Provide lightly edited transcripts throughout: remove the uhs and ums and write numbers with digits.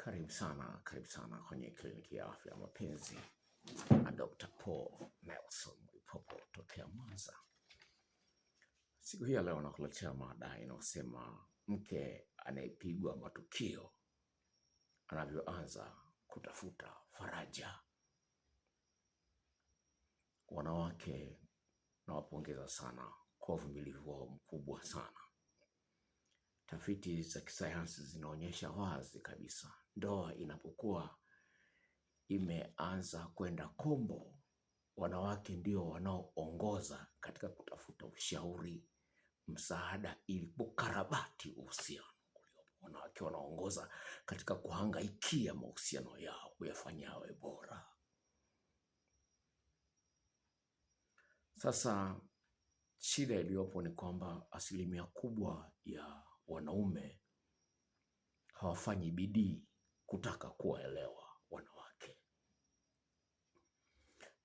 Karibu sana kwenye kliniki ya afya ya mapenzi na Dr. Paul Nelson Mwipopo tokea Mwanza. Siku hii ya leo nakuletea mada inayosema mke anayepigwa matukio anavyoanza kutafuta faraja. Wanawake nawapongeza sana kwa uvumilivu wao mkubwa sana. Tafiti za kisayansi zinaonyesha wazi kabisa, ndoa inapokuwa imeanza kwenda kombo, wanawake ndio wanaoongoza katika kutafuta ushauri, msaada ili kukarabati uhusiano uliopo. Wanawake wanaongoza katika kuhangaikia mahusiano yao, kuyafanya yawe bora. Sasa shida iliyopo ni kwamba asilimia kubwa ya wanaume hawafanyi bidii kutaka kuwaelewa wanawake.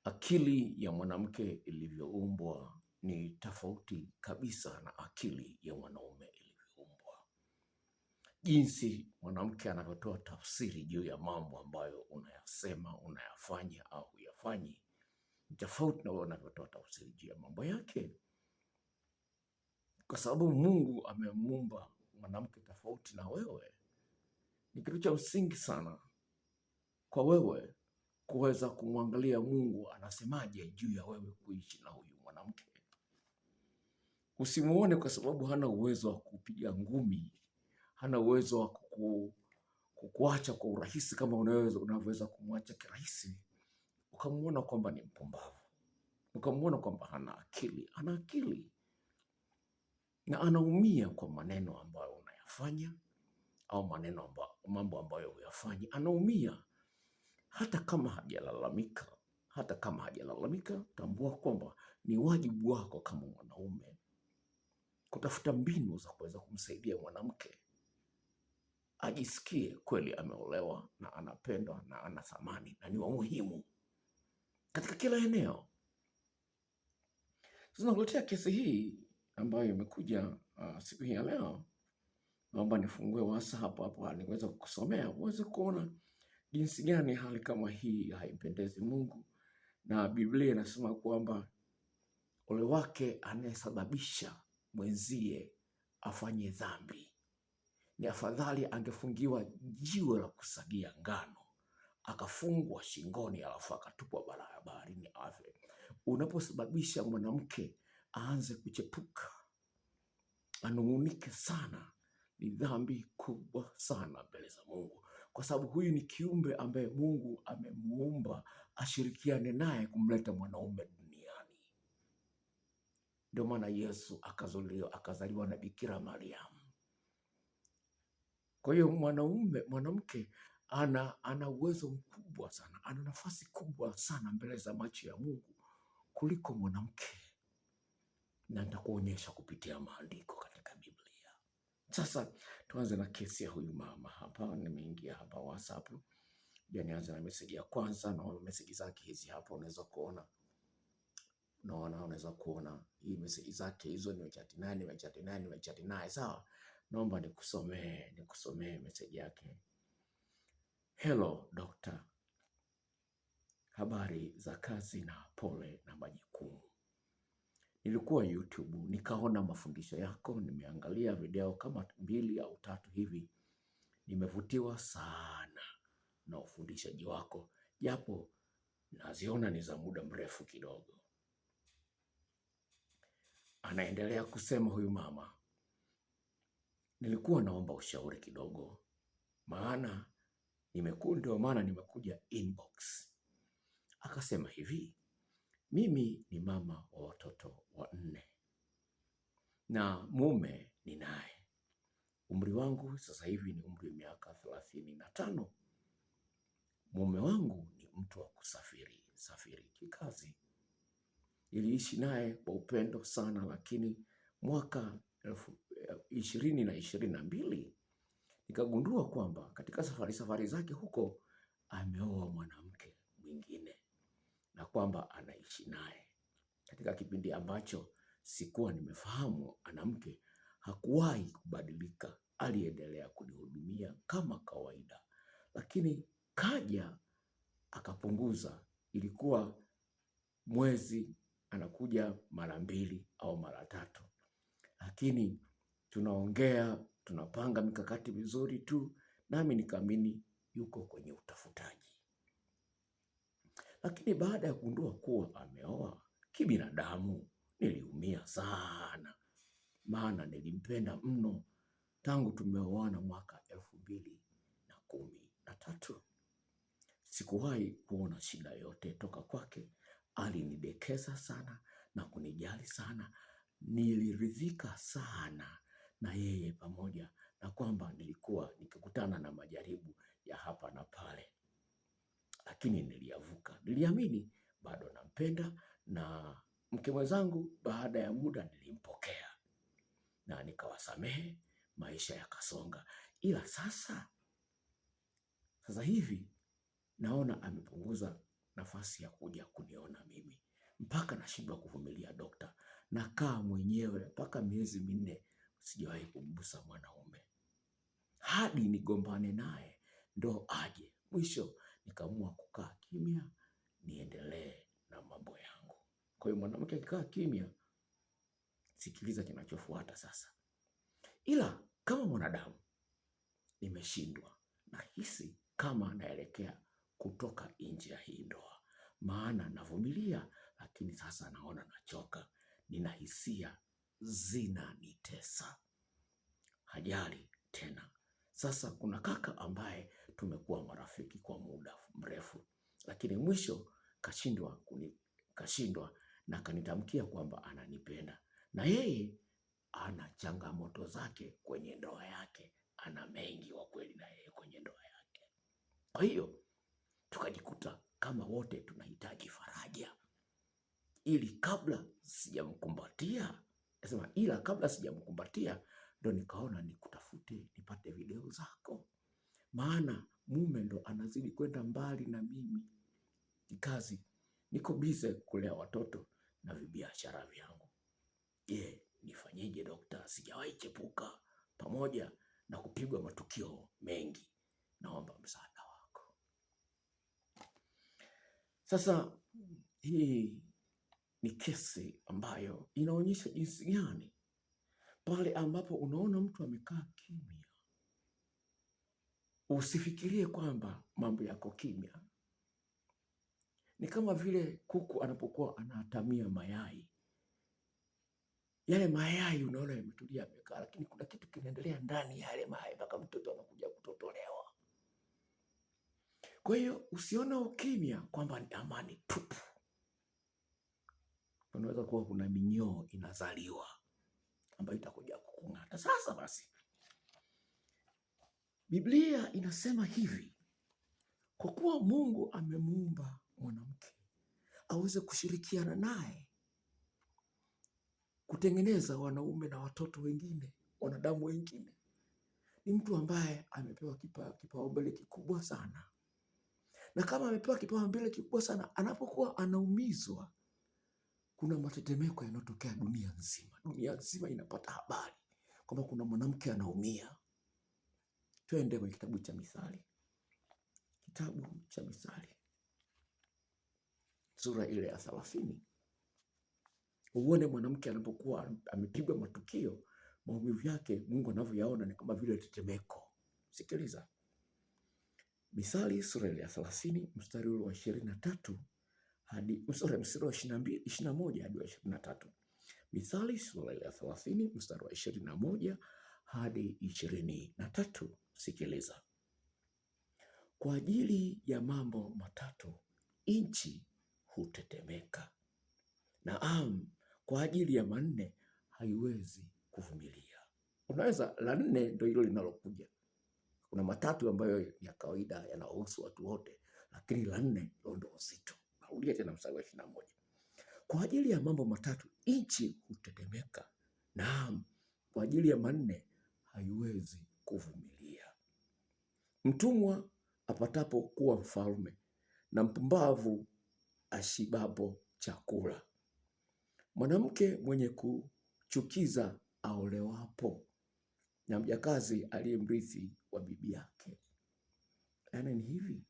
Akili ya mwanamke ilivyoumbwa ni tofauti kabisa na akili ya mwanaume ilivyoumbwa. Jinsi mwanamke anavyotoa tafsiri juu ya mambo ambayo unayasema, unayafanya au huyafanyi, tofauti na wewe unavyotoa tafsiri juu ya mambo yake. Kwa sababu Mungu amemuumba mwanamke tofauti na wewe, ni kitu cha msingi sana kwa wewe kuweza kumwangalia Mungu anasemaje juu ya wewe kuishi na huyu mwanamke. Usimuone kwa sababu hana uwezo wa kupiga ngumi, hana uwezo wa kukuacha kwa urahisi kama unavyoweza kumwacha kirahisi, ukamuona kwamba ni mpumbavu, ukamuona kwamba hana akili. Ana akili na anaumia kwa maneno ambayo unayafanya au mambo ambayo huyafanyi. Anaumia hata kama hajalalamika. Tambua kwamba ni wajibu wako kama mwanaume kutafuta mbinu za kuweza kumsaidia mwanamke ajisikie kweli ameolewa na anapendwa na ana thamani na ni wa muhimu katika kila eneo. Sasa nakuletea kesi hii ambayo imekuja siku hii ya leo. Naomba nifungue WhatsApp hapo niweze kukusomea uweze kuona jinsi gani hali kama hii haimpendezi Mungu, na Biblia inasema kwamba ole wake anayesababisha mwenzie afanye dhambi. Ni afadhali angefungiwa jiwe la kusagia ngano, akafungwa shingoni, alafu akatupwa baharini afe. Unaposababisha mwanamke aanze kuchepuka, anung'unike sana, ni dhambi kubwa sana mbele za Mungu, kwa sababu huyu ni kiumbe ambaye Mungu amemuumba ashirikiane naye kumleta mwanaume duniani. Ndio maana Yesu akazaliwa na Bikira Mariamu. Kwa hiyo mwanamke ana uwezo mkubwa sana, ana nafasi kubwa sana mbele za macho ya Mungu kuliko mwanamke, na nitakuonyesha kupitia maandiko katika Biblia. Sasa tuanze na kesi ya huyu mama hapa. Nimeingia hapa WhatsApp. Nianze na message ya kwanza, na message zake hizi hapa unaweza kuona. Unaweza kuona hii message zake hizo, nimechati naye. Sawa? Naomba nikusomee message yake. Hello doctor. Habari za kazi na pole na majukumu. Nilikuwa YouTube nikaona mafundisho yako, nimeangalia video kama 2 au 3 hivi. Nimevutiwa sana na ufundishaji wako, japo naziona ni za muda mrefu kidogo. Anaendelea kusema huyu mama, nilikuwa naomba ushauri kidogo, ndio maana nimekuja inbox. Akasema hivi, mimi ni mama wa watoto 4 na mume ninaye. Umri wangu sasa hivi ni umri wa miaka 35. Mume wangu ni mtu wa kusafiri kikazi. Niliishi naye kwa upendo sana, lakini mwaka 2022 nikagundua kwamba katika safari zake huko ameoa mwanamke mwingine na kwamba anaishi naye. Katika kipindi ambacho sikuwa nimefahamu, mwanamke hakuwahi kubadilika, aliendelea kunihudumia kama kawaida. lakini kaja akapunguza. Ilikuwa mwezi anakuja mara 2 au mara 3, lakini tunaongea, tunapanga mikakati vizuri tu, nami nikaamini yuko kwenye utafutaji. Lakini baada ya kugundua kuwa ameoa, kibinadamu niliumia sana, maana nilimpenda mno tangu tumeoana mwaka 2013. Sikuwahi kuona shida yote toka kwake. Alinidekeza sana na kunijali sana. Niliridhika sana na yeye, pamoja na kwamba nilikuwa nikikutana na majaribu ya hapa na pale, lakini niliyavuka. Niliamini bado nampenda, na mke mwenzangu baada ya muda nilimpokea na nikawasamehe, maisha yakasonga. Ila sasa hivi naona amepunguza nafasi ya kuja kuniona mimi, mpaka nashindwa kuvumilia dokta. Nakaa mwenyewe mpaka miezi 4 sijawahi kumgusa mwanaume, hadi nigombane naye ndo aje. Mwisho nikaamua kukaa kimya, niendelee na mambo yangu. Kwa hiyo mwanamke akikaa kimya, sikiliza kinachofuata sasa. Ila kama mwanadamu nimeshindwa, nahisi kama naelekea kutoka nje ya hii ndoa, maana navumilia, lakini sasa naona nachoka. Nina hisia zinanitesa, hajali tena. Sasa kuna kaka ambaye tumekuwa marafiki kwa muda mrefu, lakini mwisho kashindwa na kanitamkia kwamba ananipenda, na yeye ana changamoto zake kwenye ndoa yake, ana mengi wa kweli na yeye kwenye ndoa yake. Kwa hiyo tukajikuta kama wote tunahitaji faraja, ili kabla sijamkumbatia, ndo nikaona nikutafute nipate video zako, maana mume ndo anazidi kwenda mbali na mimi kikazi. Niko bize kulea watoto na vibiashara vyangu. Nifanyeje dokta? Sijawahi chepuka, pamoja na kupigwa matukio mengi. Naomba msaada wako. Sasa hii ni kesi ambayo inaonyesha jinsi gani pale ambapo unaona mtu amekaa kimya, usifikirie kwamba mambo yako kimya. Ni kama vile kuku anapokuwa anatamia mayai. Yale mayai unaona yametulia, yamekaa, lakini kuna kitu kinaendelea ndani ya yale mayai mpaka mtoto anakuja kutotolewa. Kwa hiyo usione ukimya kwamba ni amani tupu. Unaweza kuwa kuna minyoo inazaliwa ambayo itakuja kukung'ata. Sasa basi, Biblia inasema hivi: kwa kuwa Mungu amemuumba mwanamke aweze kushirikiana naye kutengeneza wanaume na watoto wengine, wanadamu wengine. Ni mtu ambaye amepewa kipaumbele kikubwa sana, na kama amepewa kipaumbele kikubwa sana, anapokuwa anaumizwa, kuna matetemeko yanayotokea dunia nzima. Dunia nzima inapata habari kwamba kuna mwanamke anaumia. Twende kwenye kitabu cha Mithali. Kitabu cha Mithali sura ile ya 30. Uone mwanamke anapokuwa amepigwa matukio, maumivu yake Mungu anavyoyaona ni kama vile tetemeko. Sikiliza. Mithali sura ile ya 30 mstari wa 23 hadi mstari wa 21 hadi 23. Mithali sura ya 30 mstari wa 21 hadi 23. Sikiliza. Kwa ajili ya mambo matatu nchi hutetemeka, naam, kwa ajili ya manne haiwezi kuvumilia. Unaweza la 4 ndio hilo linalokuja. Kuna matatu ambayo ya kawaida yanahusu watu wote, lakini la 4 ndio uzito. Narudia tena mstari wa 21. Kwa ajili ya mambo matatu nchi hutetemeka, naam, kwa ajili ya manne haiwezi kuvumilia. Mtumwa apatapo kuwa mfalme, na mpumbavu ashibapo chakula. Mwanamke mwenye kuchukiza aolewapo, na mjakazi aliye mrithi wa bibi yake. Yaani ni hivi,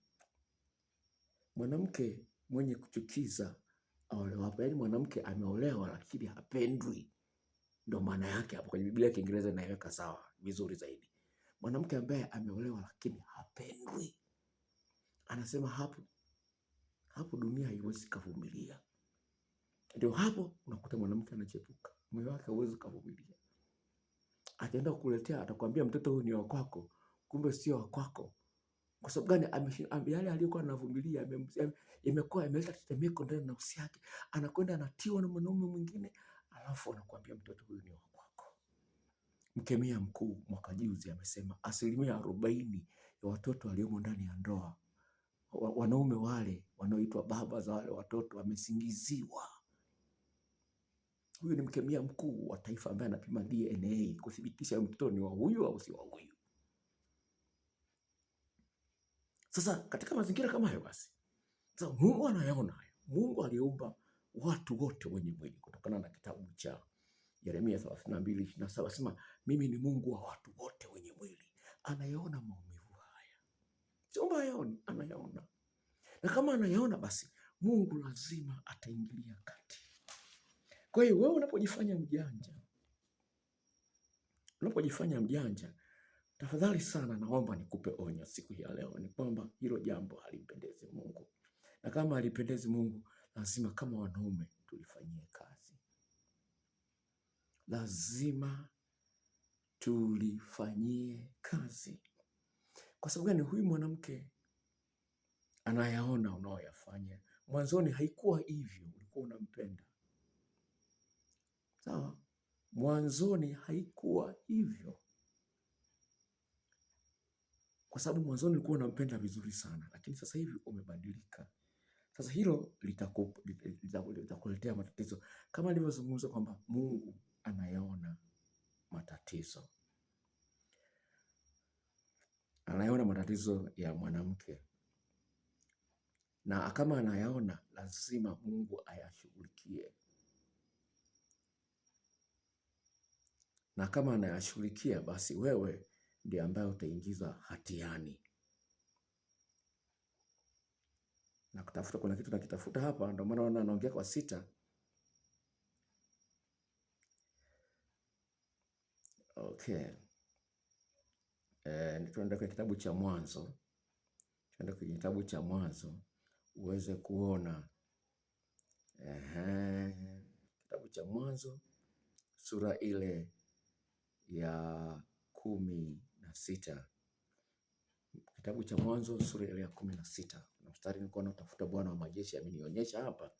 mwanamke mwenye kuchukiza aolewa. Yaani mwanamke ameolewa lakini hapendwi. Ndio maana yake hapo kwenye Biblia ya Kiingereza inaiweka sawa vizuri zaidi. Mwanamke ambaye ameolewa lakini hapendwi. Anasema hapo dunia haiwezi kuvumilia. Ndio hapo unakuta mwanamke anachepuka. Moyo wake hauwezi kuvumilia. Ataenda kukuletea, atakwambia mtoto huyu ni wa kwako, kumbe sio wa kwako. Kwa sababu gani? Yale aliyokuwa anavumilia imekuwa imeleta tetemeko ndani ya nafsi yake. Anakwenda anatiwa na mwanaume mwingine, alafu anakuambia mtoto huyu ni wa kwako. Mkemia mkuu mwaka juzi amesema 40% ya watoto waliomo ndani ya ndoa, wanaume wale wanaoitwa baba za wale watoto, wamesingiziwa. Huyu ni mkemia mkuu wa taifa ambaye anapima DNA kuthibitisha mtoto ni wa huyu au si wa huyu. Sasa katika mazingira kama hayo basi, sasa Mungu anayaona hayo. Mungu aliumba watu wote wenye mwili, kutokana na kitabu cha Yeremia 32:27 sema mimi ni Mungu wa watu wote wenye mwili. Anayaona maumivu haya. Sio kwamba hayaoni, anayaona. Na kama anayaona basi Mungu lazima ataingilia kati. Kwa hiyo wewe unapojifanya mjanja, tafadhali sana naomba nikupe onyo siku ya leo, ni kwamba hilo jambo halimpendezi Mungu. Na kama halipendezi Mungu, lazima kama wanaume tulifanyie kazi. Lazima tulifanyie kazi. Kwa sababu gani? Huyu mwanamke anayaona unaoyafanya. Mwanzoni haikuwa hivyo, ulikuwa unampenda. Sawa? Mwanzoni haikuwa hivyo. Kwa sababu mwanzoni ulikuwa unampenda vizuri sana, lakini sasa hivi umebadilika. Sasa hilo litakuletea matatizo. Kama nilivyozungumza kwamba Mungu anayaona matatizo. Anayaona matatizo ya mwanamke. Na kama anayaona, lazima Mungu ayashughulikie. Na kama anayashughulikia, basi wewe ndiye ambaye utaingizwa hatiani. Na kutafuta, kuna kitu nakitafuta hapa, ndio maana naongea kwa sita. Okay. Tuende kwa kitabu cha Mwanzo. Tuende kwa kitabu cha Mwanzo uweze kuona. Kitabu cha Mwanzo sura ile ya 16. Kitabu cha Mwanzo sura ile ya 16. Na mstari nilikuwa natafuta, Bwana wa majeshi amenionyesha hapa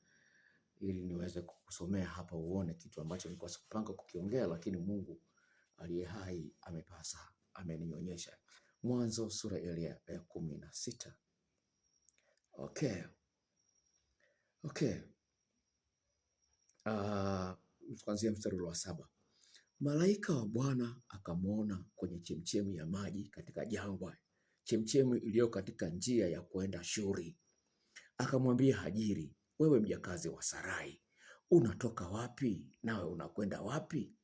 ili niweze kukusomea hapa uone kitu ambacho nilikuwa sikupanga kukiongea, lakini Mungu aliye hai amenionyesha. Mwanzo sura ile ya 16. Okay. Kuanzia mstari wa 7. Malaika wa Bwana akamwona kwenye chemchemi ya maji katika jangwa, chemchemi iliyo katika njia ya kwenda Shuri. Akamwambia Hajiri, wewe mjakazi wa Sarai, unatoka wapi nawe unakwenda wapi?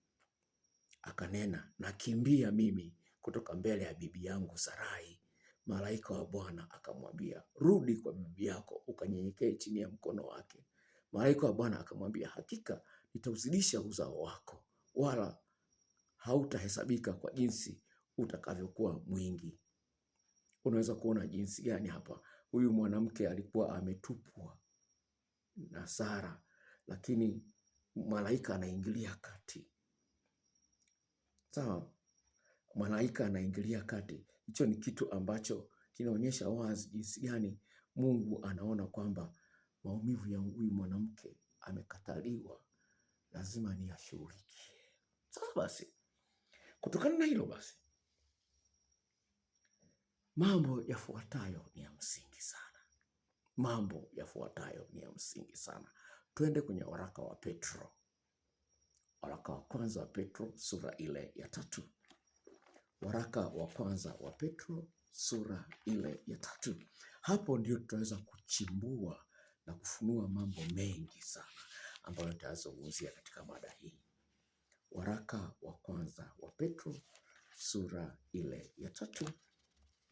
Akanena, nakimbia mimi kutoka mbele ya bibi yangu Sarai. Malaika wa Bwana akamwambia, rudi kwa bibi yako ukanyenyekee chini ya mkono wake. Malaika wa Bwana akamwambia, hakika nitauzidisha uzao wako, wala hautahesabika kwa jinsi utakavyokuwa mwingi. Unaweza kuona jinsi gani hapa huyu mwanamke alikuwa ametupwa na Sara, lakini malaika anaingilia kati. Sawa? Malaika anaingilia kati. Hicho ni kitu ambacho kinaonyesha wazi jinsi gani Mungu anaona kwamba maumivu ya huyu mwanamke amekataliwa, lazima niyashughulikie. Sasa basi, kutokana na hilo basi, mambo yafuatayo ni ya msingi sana. Twende kwenye waraka wa Petro. Waraka wa kwanza wa Petro sura ile ya 3. Waraka wa kwanza wa Petro sura ile ya 3. Hapo ndio tutaweza kuchimbua na kufunua mambo mengi sana ambayo tutazungumzia katika mada hii. Waraka wa kwanza wa Petro sura ile ya 3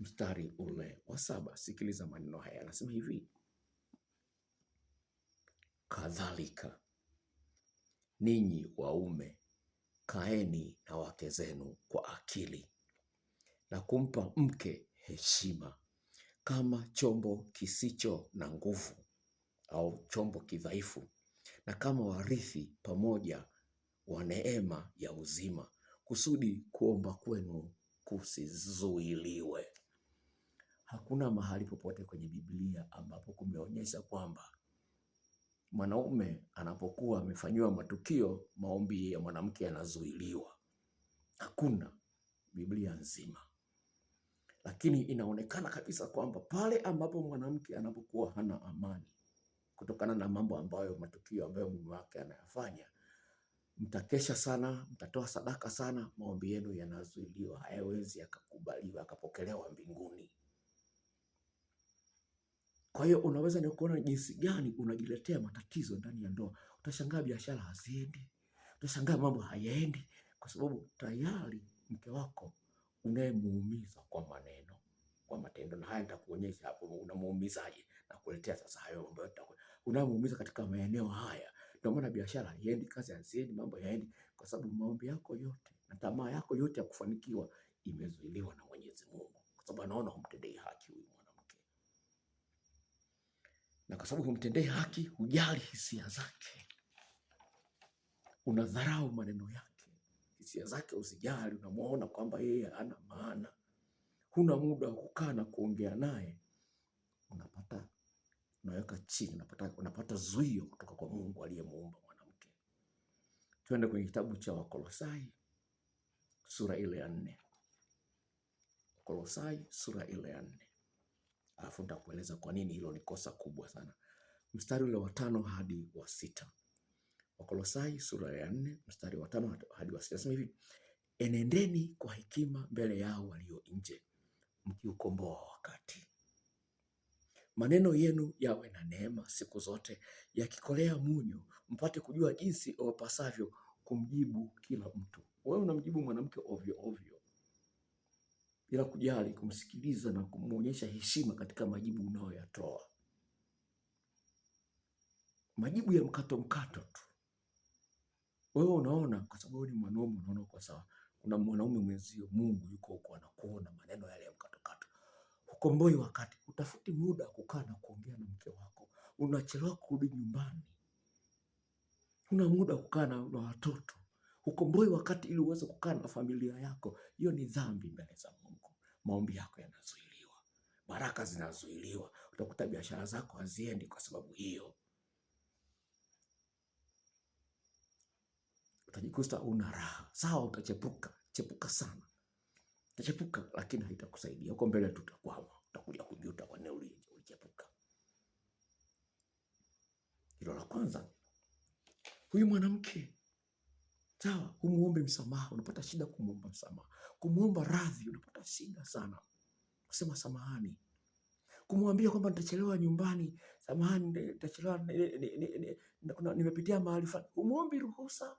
mstari ule wa 7. Sikiliza maneno haya, anasema hivi: kadhalika ninyi waume kaeni na wake zenu kwa akili na kumpa mke heshima kama chombo kisicho na nguvu au chombo kidhaifu, na kama warithi pamoja wa neema ya uzima, kusudi kuomba kwenu kusizuiliwe. Hakuna mahali popote kwenye Biblia ambapo kumeonyesha kwamba mwanaume anapokuwa amefanyiwa matukio, maombi ya mwanamke yanazuiliwa. Hakuna, Biblia nzima. Lakini inaonekana kabisa kwamba pale ambapo mwanamke anapokuwa hana amani kutokana na mambo ambayo, matukio ambayo mume wake anayafanya, mtakesha sana, mtatoa sadaka sana, maombi yenu yanazuiliwa, hayawezi yakakubaliwa yakapokelewa mbinguni. Kwa hiyo unaweza ni kuona jinsi gani unajiletea matatizo ndani ya ndoa. Utashangaa biashara haziendi, utashangaa mambo hayaendi, kwa sababu tayari mke wako unayemuumiza kwa maneno, kwa matendo. Na haya nitakuonyesha hapo unamuumizaje na kuletea sasa hayo mambo yote. Unamuumiza katika maeneo haya. Ndio maana biashara haiendi, kazi haziendi, mambo hayaendi, kwa sababu maombi yako yote na tamaa yako yote ya kufanikiwa imezuiliwa na Mwenyezi Mungu, kwa sababu anaona humtendei haki huyu mwanamke. Na kwa sababu humtendei haki, hujali hisia zake, unadharau maneno yake, hisia zake usijali, unamuona kwamba yeye hana maana, huna muda wa kukaa na kuongea naye, unaweka chini, unapata zuio kutoka kwa Mungu aliyemuumba mwanamke. Twende kwenye kitabu cha Wakolosai sura ile ya 4. Wakolosai sura ile ya 4. Alafu nitakueleza kwa nini hilo ni kosa kubwa sana. Mstari ule wa 5 hadi wa 6. Wakolosai sura ya 4 mstari wa 5 hadi wa 6. Nasema hivi: enendeni kwa hekima mbele yao walio nje, mkiukomboa wakati. Maneno yenu yawe na neema siku zote, yakikolea munyu, mpate kujua jinsi wapasavyo kumjibu kila mtu. Wewe unamjibu mwanamke ovyo ovyo bila kujali, kumsikiliza na kumuonyesha heshima katika majibu unayoyatoa. Majibu ya mkato mkato tu. Wewe unaona, kwa sababu ni mwanaume, unaona kwa sawa. Kuna mwanaume mwenzio, Mungu yuko huko anakuona maneno yale ya mkato mkato. Ukomboi wakati, utafuti muda kukaa na kuongea na mke wako. Unachelewa kurudi nyumbani. Una muda kukaa na watoto. Ukomboi wakati ili uweze kukaa na familia yako. Hiyo ni dhambi mbele za Mungu. Maombi yako yanazuiliwa. Baraka zinazuiliwa. Utakuta biashara zako haziendi kwa sababu hiyo. Utajikuta una raha. Sawa, utachepuka sana. Utachepuka, lakini haitakusaidia. Huko mbele tutakwama. Utakuja kujuta kwa nini ulichepuka. Hilo la kwanza. Huyu mwanamke, sawa, humuombe msamaha, unapata shida kumuomba msamaha. Kumuomba radhi, unapata shida sana. Kusema samahani. Kumwambia kwamba nitachelewa nyumbani, samahani, nitachelewa, nimepitia mahali fulani. Umuombe ruhusa.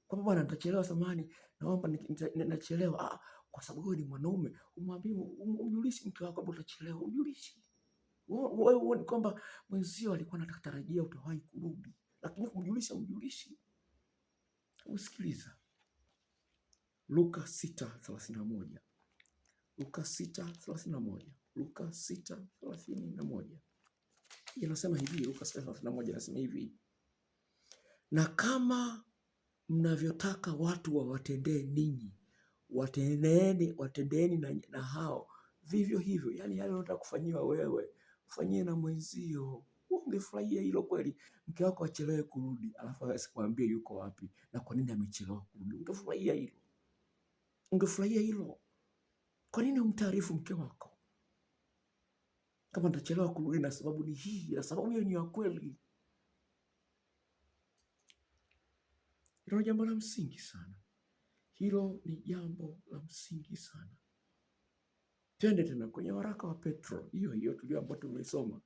Kwamba bwana nitachelewa, samahani, naomba ninachelewa. Kwa sababu wewe ni mwanaume, umjulishi mke wako kwamba utachelewa, umjulishi. Wewe ni kwamba mwenzio alikuwa anatarajia utawahi kurudi, lakini umjulishi. Usikiliza. Luka 6:31. Luka 6:31. Inasema hivi, Luka 6:31 inasema hivi: na kama mnavyotaka watu wawatendee ninyi, watendeeni na hao vivyo hivyo. Yani yale unataka kufanyiwa wewe, ufanyie na mwenzio. Ungefurahia hilo kweli? Mke wako achelewe kurudi, alafu asikwambie yuko wapi na kwa nini amechelewa kurudi. Ungefurahia hilo? Kwa nini umtaarifu mke wako kama nitachelewa kurudi na sababu ni hii, na sababu hiyo ni ya kweli? Hilo ni jambo la msingi sana. Twende tena kwenye waraka wa Petro, hiyo tulio ambayo tumesoma,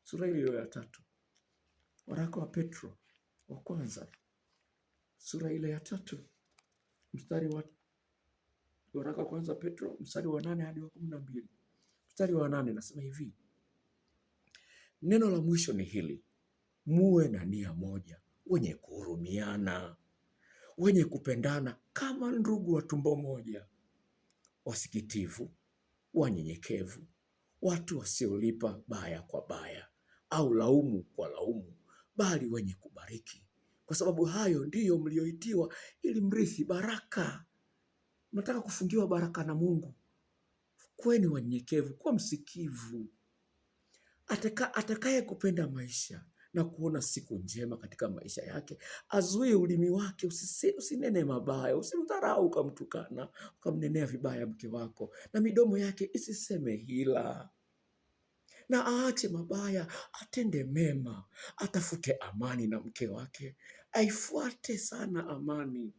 sura hiyo ya 3. Waraka wa Petro wa kwanza, sura ile ya 3, mstari wa Waraka kwanza Petro mstari wa 8 hadi wa 12. Mstari wa 8 nasema hivi: neno la mwisho ni hili, muwe na nia moja, wenye kuhurumiana, wenye kupendana kama ndugu wa tumbo moja, wasikitivu, wanyenyekevu, watu wasiolipa baya kwa baya au laumu kwa laumu, bali wenye kubariki, kwa sababu hayo ndiyo mlioitiwa, ili mrithi baraka. Mnataka kufungiwa baraka na Mungu, kweni wanyenyekevu, kuwa msikivu. Atakaye kupenda maisha na kuona siku njema katika maisha yake, azuie ulimi wake usinene mabaya, usimdharau ukamtukana, ukamnenea vibaya mke wako, na midomo yake isiseme hila. Na aache mabaya, atende mema, atafute amani na mke wake, aifuate sana amani.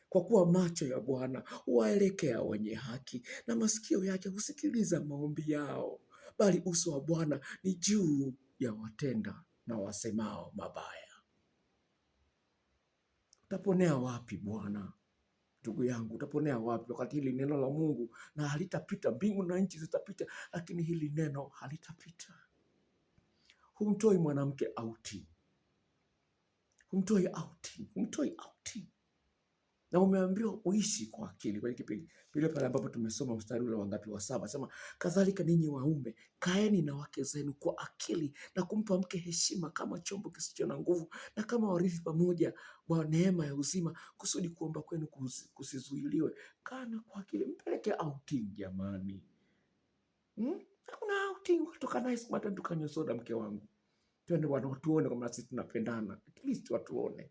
Kwa kuwa macho ya Bwana huwaelekea wenye haki, na masikio yake husikiliza maombi yao, bali uso wa Bwana ni juu ya watenda na wasemao mabaya. Utaponea wapi Bwana? Ndugu yangu, utaponea wapi wakati hili neno la Mungu na halitapita? Mbingu na nchi zitapita, lakini hili neno halitapita. Humtoi mwanamke auti, humtoi auti, na umeambiwa uishi kwa akili. Kwenye kipindi pale ambapo tumesoma mstari ule wa ngapi, wa 7, sema kadhalika ninyi waume kaeni na wake zenu kwa akili, na kumpa mke heshima kama chombo kisicho na nguvu, na kama warithi pamoja wa neema ya uzima, kusudi kuomba kwenu kusizuiliwe. Kana kwa akili. Mpeleke outing jamani. Hakuna outing kutoka naye siku hata tukanywe soda mke wangu. Twende watuone kama sisi tunapendana. At least watuone.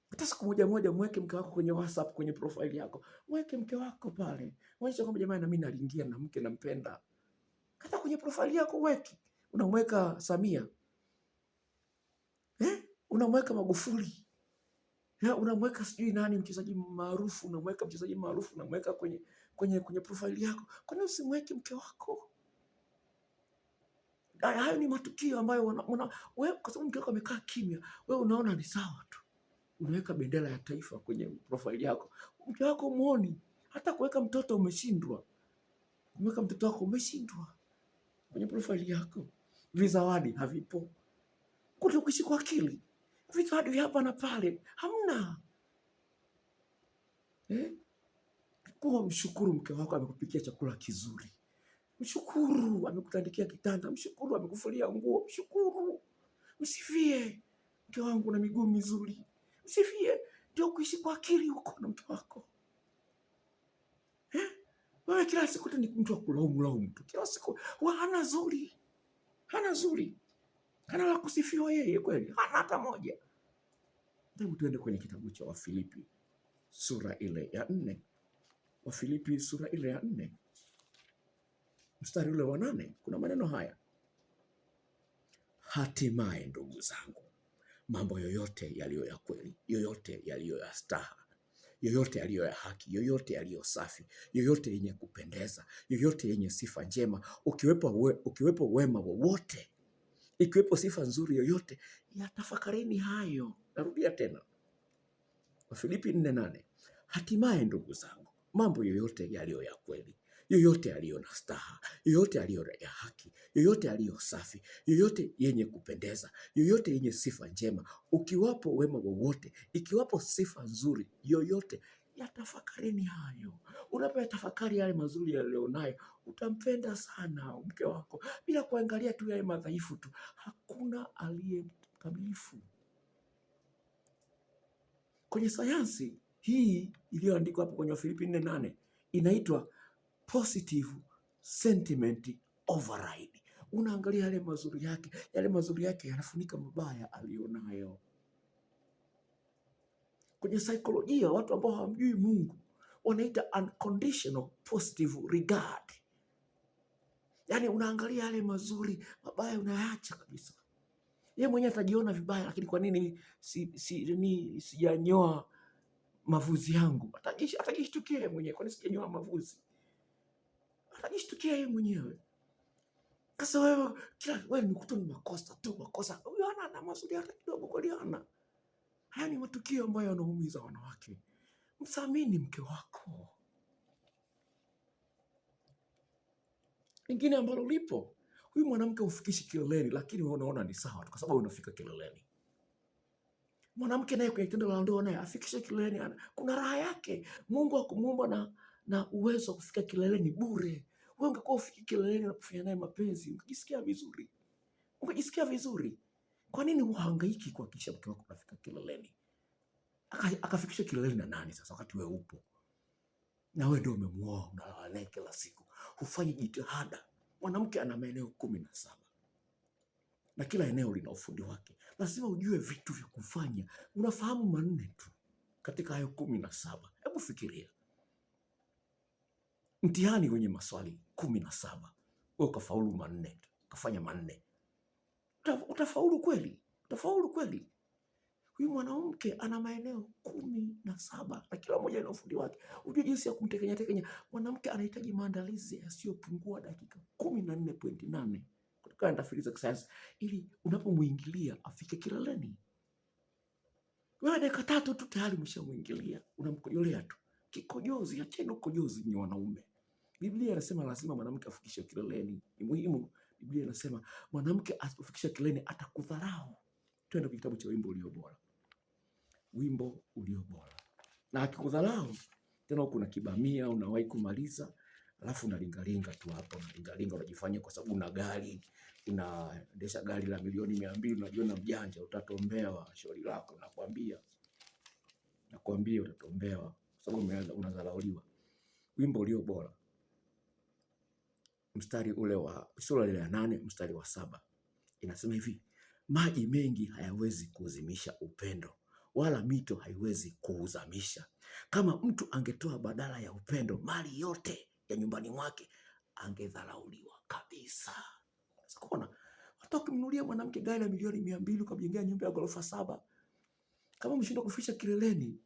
Hata siku moja mweke mke wako kwenye WhatsApp, kwenye profile yako. Mweke mke wako pale. Mwonyeshe kwamba jamani, na mimi nalingia na mke nampenda. Hata kwenye profile yako weki. Unamweka Samia. Unamweka Magufuli. Unamweka sijui nani mchezaji maarufu, unamweka mchezaji maarufu, unamweka kwenye profile yako. Kwa nini usimweke mke wako? Hayo ni matukio ambayo wewe, kwa sababu mke wako amekaa kimya, wewe unaona ni sawa tu. Unaweka bendera ya taifa kwenye profile yako. Mke wako muone. Hata kuweka mtoto umeshindwa. Kumweka mtoto wako umeshindwa kwenye profile yako. Vizawadi havipo. Kutokuishi kwa akili. Vizawadi vya hapa na pale hamna. Kwa mshukuru mke wako amekupikia chakula kizuri. Mshukuru amekutandikia kitanda. Mshukuru amekufulia nguo. Mshukuru. Msifie mke wangu na miguu mizuri. Msifie. Ndio kuishi kwa akili huko na mke wako. Wewe kila siku tu ni mtu wa kulaumu tu. Kila siku hana zuri. Hana zuri. Hana la kusifiwa yeye kweli. Hana hata moja. Hebu tuende kwenye kitabu cha Wafilipi sura ile ya 4. Wafilipi sura ile ya 4. Mstari ule wa 8 kuna maneno haya: hatimaye ndugu zangu, mambo yoyote yaliyo ya kweli, yoyote yaliyo ya staha, yoyote yaliyo ya haki, yoyote yaliyo safi, yoyote yenye kupendeza, yoyote yenye sifa njema, ukiwepo wema wowote, ikiwepo sifa nzuri yoyote, yatafakarini hayo. Narudia tena, Wafilipi 4:8. Hatimaye ndugu zangu, mambo yoyote yaliyo ya kweli, yoyote yaliyo na staha, yoyote yaliyo ya haki, yoyote yaliyo safi, yoyote yenye kupendeza, yoyote yenye sifa njema, ukiwapo wema wowote, ikiwapo sifa nzuri yoyote, yatafakarini hayo. Unapoyatafakari yale mazuri yaliyonayo, utampenda sana mke wako, bila kuangalia tu yale madhaifu tu. Hakuna aliye kamilifu. Kwenye sayansi hii iliyoandikwa hapo kwenye Wafilipi 4:8 inaitwa positive sentiment override. Unaangalia yale mazuri yake yanafunika mabaya alionayo. Kwenye saikolojia, watu ambao hawamjui Mungu wanaita unconditional positive regard. Yaani unaangalia yale mazuri, mabaya unayaacha kabisa. Yeye mwenyewe atajiona vibaya, lakini kwa nini sijanyoa mavuzi yangu? Atajishtukia yeye mwenyewe, kwa nini sijanyoa mavuzi? Atajishtukia yeye mwenyewe. Sasa wewe ni kutu ni makosa. Huyo hana mazuri hata kidogo, kwani hana. Haya ni matukio ambayo yanaumiza wanawake. Mthamini mke wako. lingine ambalo lipo, huyu mwanamke ufikishi kileleni, lakini wewe unaona ni sawa kwa sababu unafika kileleni. Mwanamke naye kwenye tendo la ndoa naye afikishe kileleni, kuna raha yake. Mungu hakumuumba na uwezo wa kufika kileleni bure. Wewe ungekuwa ufiki kileleni na kufanya naye mapenzi, ungejisikia vizuri. Kwa nini uhangaiki kuhakikisha mke wako anafika kileleni? Akafikisha kileleni na nani sasa, wakati wewe upo na wewe ndio umemuoa, unalala naye kila siku, hufanyi jitihada. Mwanamke ana maeneo 17 na kila eneo lina ufundi wake. Lazima ujue vitu vya kufanya. Unafahamu 4 tu katika hayo 17. Hebu fikiria mtihani wenye maswali 17, wewe ukafaulu 4 tu, ukafanya 4, utafaulu kweli? Utafaulu kweli? Huyu mwanamke ana maeneo 17 na kila moja ina ufundi wake. Unajua jinsi ya kumtekenya tekenya. Mwanamke anahitaji maandalizi yasiyopungua dakika 14.8 kutokana na tafiti za kisayansi ili unapomuingilia afike kileleni. Wewe dakika 3 tu tayari umeshamuingilia, unamkojolea tu. Kikojozi, acheni ukojozi ni wanaume. Biblia inasema lazima mwanamke afikishe kileleni. Ni muhimu. Biblia inasema mwanamke asipofikisha kileleni atakudharau. Twende kwa kitabu cha Wimbo Ulio Bora. Wimbo Ulio Bora. Na akikudharau tena kuna kibamia unawahi kumaliza, alafu unalingalinga tu hapo, unalingalinga unajifanya kwa sababu una gari, unaendesha gari la milioni 200, unajiona mjanja, utatombewa shauri lako, nakwambia utatombewa kwa sababu unadharauliwa. Wimbo Ulio Bora. Mstari ule wa sura ile ya 8 mstari wa 7 inasema hivi: maji mengi hayawezi kuuzimisha upendo, wala mito haiwezi kuuzamisha. Kama mtu angetoa badala ya upendo mali yote ya nyumbani mwake, angedharauliwa kabisa. Unaona, hata ukimnunulia mwanamke gari la milioni 200 ukamjengea nyumba ya ghorofa 7, kama mshindo kufikisha kileleni,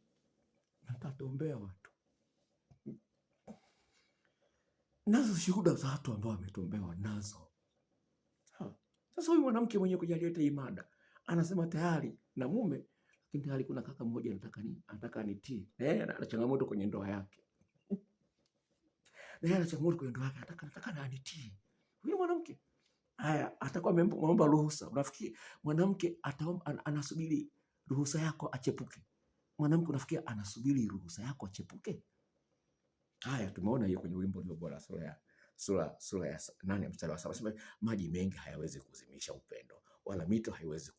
natatombea watu. Nazo shuhuda za watu ambao wametombewa nazo. Sasa huyu mwanamke mwenye kujaleta hii mada anasema tayari na mume, lakini tayari kuna kaka mmoja anataka nitii. Ana changamoto kwenye ndoa yake. Ana changamoto kwenye ndoa yake, anataka na anitii. Huyu mwanamke haya atakuwa ameomba ruhusa. Unafikiri mwanamke anasubiri ruhusa yako achepuke? Mwanamke unafikiri anasubiri ruhusa yako achepuke? Haya, tumeona hiyo kwenye Wimbo Ulio Bora sura ya 8 mstari wa 7. Sema maji mengi hayawezi kuzimisha upendo, wala mito haiwezi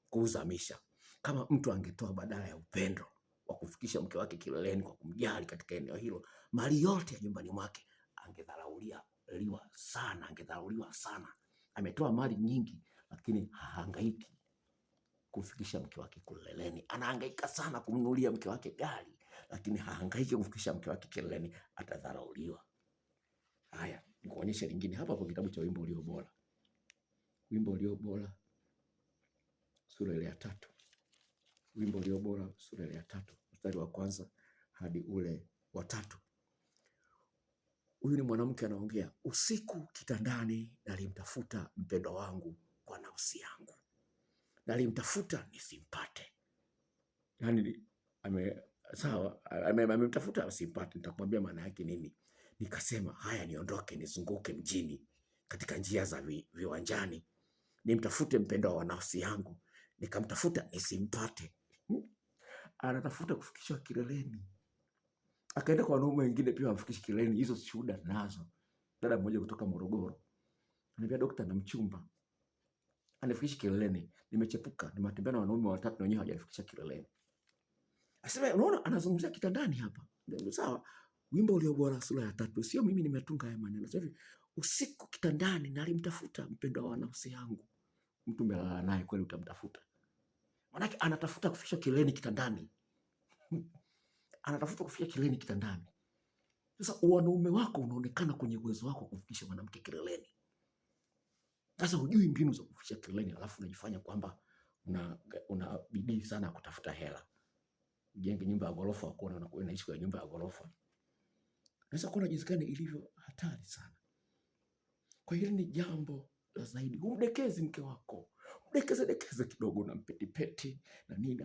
kuuzamisha. Kama mtu angetoa badala ya upendo wa kufikisha mke wake kileleni kwa kumjali katika eneo hilo mali yote ya nyumbani mwake, angedharauliwa sana. Ametoa mali nyingi, lakini hahangaiki kufikisha mke wake kileleni. Anahangaika sana kumnunulia mke wake gari, lakini hahangaiki kufikisha mke wake kileleni, atadharauliwa. Haya, nikuonyeshe lingine hapa kwa kitabu cha Wimbo Ulio Bora. Wimbo Ulio Bora sura ile ya 3. Wimbo Ulio Bora sura ile ya 3 mstari wa 1 hadi ule wa 3. Huyu ni mwanamke anaongea: usiku kitandani nalimtafuta mpendwa wangu kwa nafsi yangu, nalimtafuta nisimpate. Yani amemtafuta asimpate. Nitakwambia maana yake nini. Nikasema haya, niondoke nizunguke mjini katika njia za viwanjani, nimtafute mpendwa wa nafsi yangu, nikamtafuta nisimpate. Anatafuta kufikishwa kileleni. Akaenda kwa wanaume wengine pia wamfikishe kileleni. Hizo shuhuda nazo. Dada mmoja kutoka Morogoro ananiambia, daktari, na mchumba anifikishe kileleni, nimechepuka, nimetembea na wanaume 3 na wenyewe hawajanifikisha kileleni. Asema, unaona, anazungumzia kitandani hapa. Ndio sawa. Wimbo Ulio Bora sura ya 3. Sio mimi nimetunga haya maneno. Sasa hivi, usiku kitandani nalimtafuta mpendwa wa nafsi yangu. Mtu umelala naye kweli, utamtafuta? Maana anatafuta kufikisha kileleni kitandani. Anatafuta kufikisha kileleni kitandani. Sasa wanaume wako unaonekana kwenye uwezo wako kufikisha mwanamke kileleni. Sasa hujui mbinu za kufikisha kileleni, alafu unajifanya kwamba una bidii sana kutafuta hela. Ujenge nyumba ya ghorofa, unakuwa unaishi kwa nyumba ya ghorofa. Unaweza kuona jinsi gani ilivyo hatari sana. Kwa hiyo ni jambo la zaidi. Umdekeze mke wako. Dekeze kidogo na mpetipeti na nini.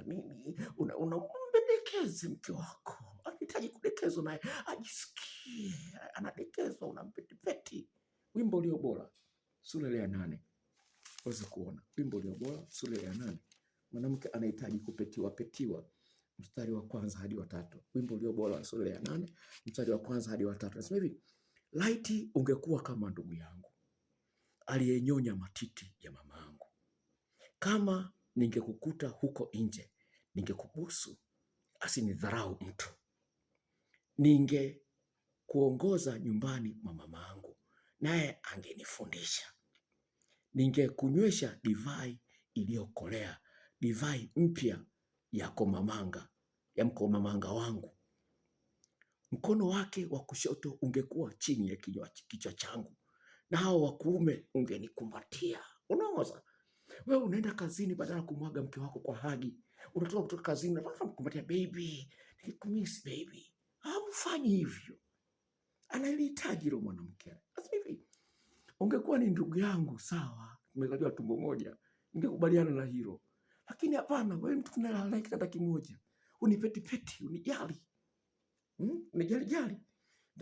Unampendekeze mke wako. Anahitaji kudekezwa naye ajisikie anadekezwa, unampetipeti. Wimbo Ulio Bora sura ya 8 uweze kuona Wimbo Ulio Bora sura ya 8. Mwanamke anahitaji kupetiwa petiwa, mstari wa 1 hadi wa 3. Wimbo Ulio Bora sura ya 8 mstari wa 1 hadi wa 3. Nasema hivi: laiti ungekuwa kama ndugu yangu aliyenyonya matiti ya mamangu. Kama ningekukuta huko nje, ningekubusu, asinidharau mtu. Ningekuongoza nyumbani mwa mamangu, naye angenifundisha. Ningekunywesha divai iliyokolea, divai mpya ya mkomamanga wangu. Mkono wake wa kushoto ungekuwa chini ya kichwa changu, na hao wa kuume ungenikumbatia. Unaona, wewe unaenda kazini, badala ya kumwaga mke wako kwa hagi, unatoka kutoka kazini unataka kumkumbatia, baby, nikumiss baby. Hamfanyi hivyo. Analihitaji hilo mwanamke. Hivi ungekuwa ni ndugu yangu, sawa, tumezaliwa tumbo moja, ningekubaliana na hilo. Lakini hapana, wewe mtu tunalala kitanda kimoja, unipetipeti, unijali. Unijali.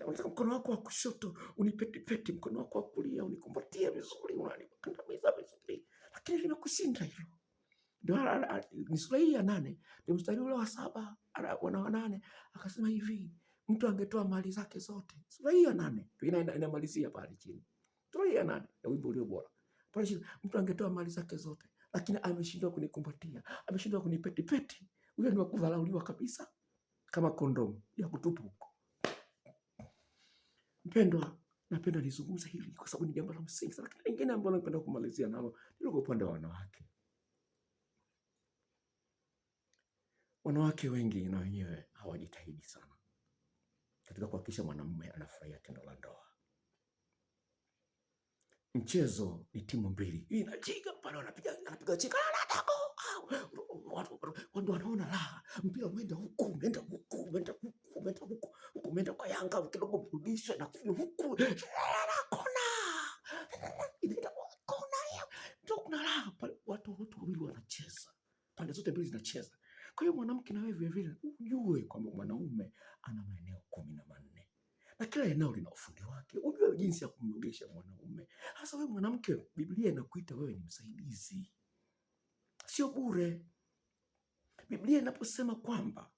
Unataka mkono wako wa kushoto unipetipeti, mkono wako wa kulia unikumbatia vizuri, unanikandamiza vizuri. Lakini limekushinda hilo. Ndio ni sura hii ya 8, ndio mstari ule wa 7 na wa 8 akasema hivi: mtu angetoa mali zake zote. Sura hii ya 8 ndio inamalizia pale chini. Sura hii ya 8 ya Wimbo Ulio Bora. Pale chini, mtu angetoa mali zake zote, lakini ameshindwa kunikumbatia, ameshindwa kunipetipeti. Huyo ni wa kudharauliwa kabisa, kama kondomu ya kutupu huko. Mpendwa, napenda nizungumze hili kwa sababu ni jambo la msingi. Lakini lingine ambalo napenda kumalizia nalo ni kwa upande wa wanawake. Wanawake wengi na wenyewe hawajitahidi sana katika kuhakikisha mwanamume anafurahia tendo la ndoa. Mchezo ni timu mbili, inajiga pale, anapiga chika, watu wanaona raha, mpira umeenda huku, umeenda huku, umeenda huku, umeenda huku, umeenda kwa Yanga kidogo, mrudisha na huku, kona inaenda kona, ndio kuna raha pale. Watu wawili wanacheza, pande zote mbili zinacheza. Kwa hiyo mwanamke, na wewe vile vile ujue kwamba mwanaume ana maeneo 14 na kila eneo lina ufundi wake. Ujue jinsi ya kumnogesha mwanaume. Hasa wewe mwanamke, Biblia inakuita wewe ni msaidizi, sio bure. Biblia inaposema kwamba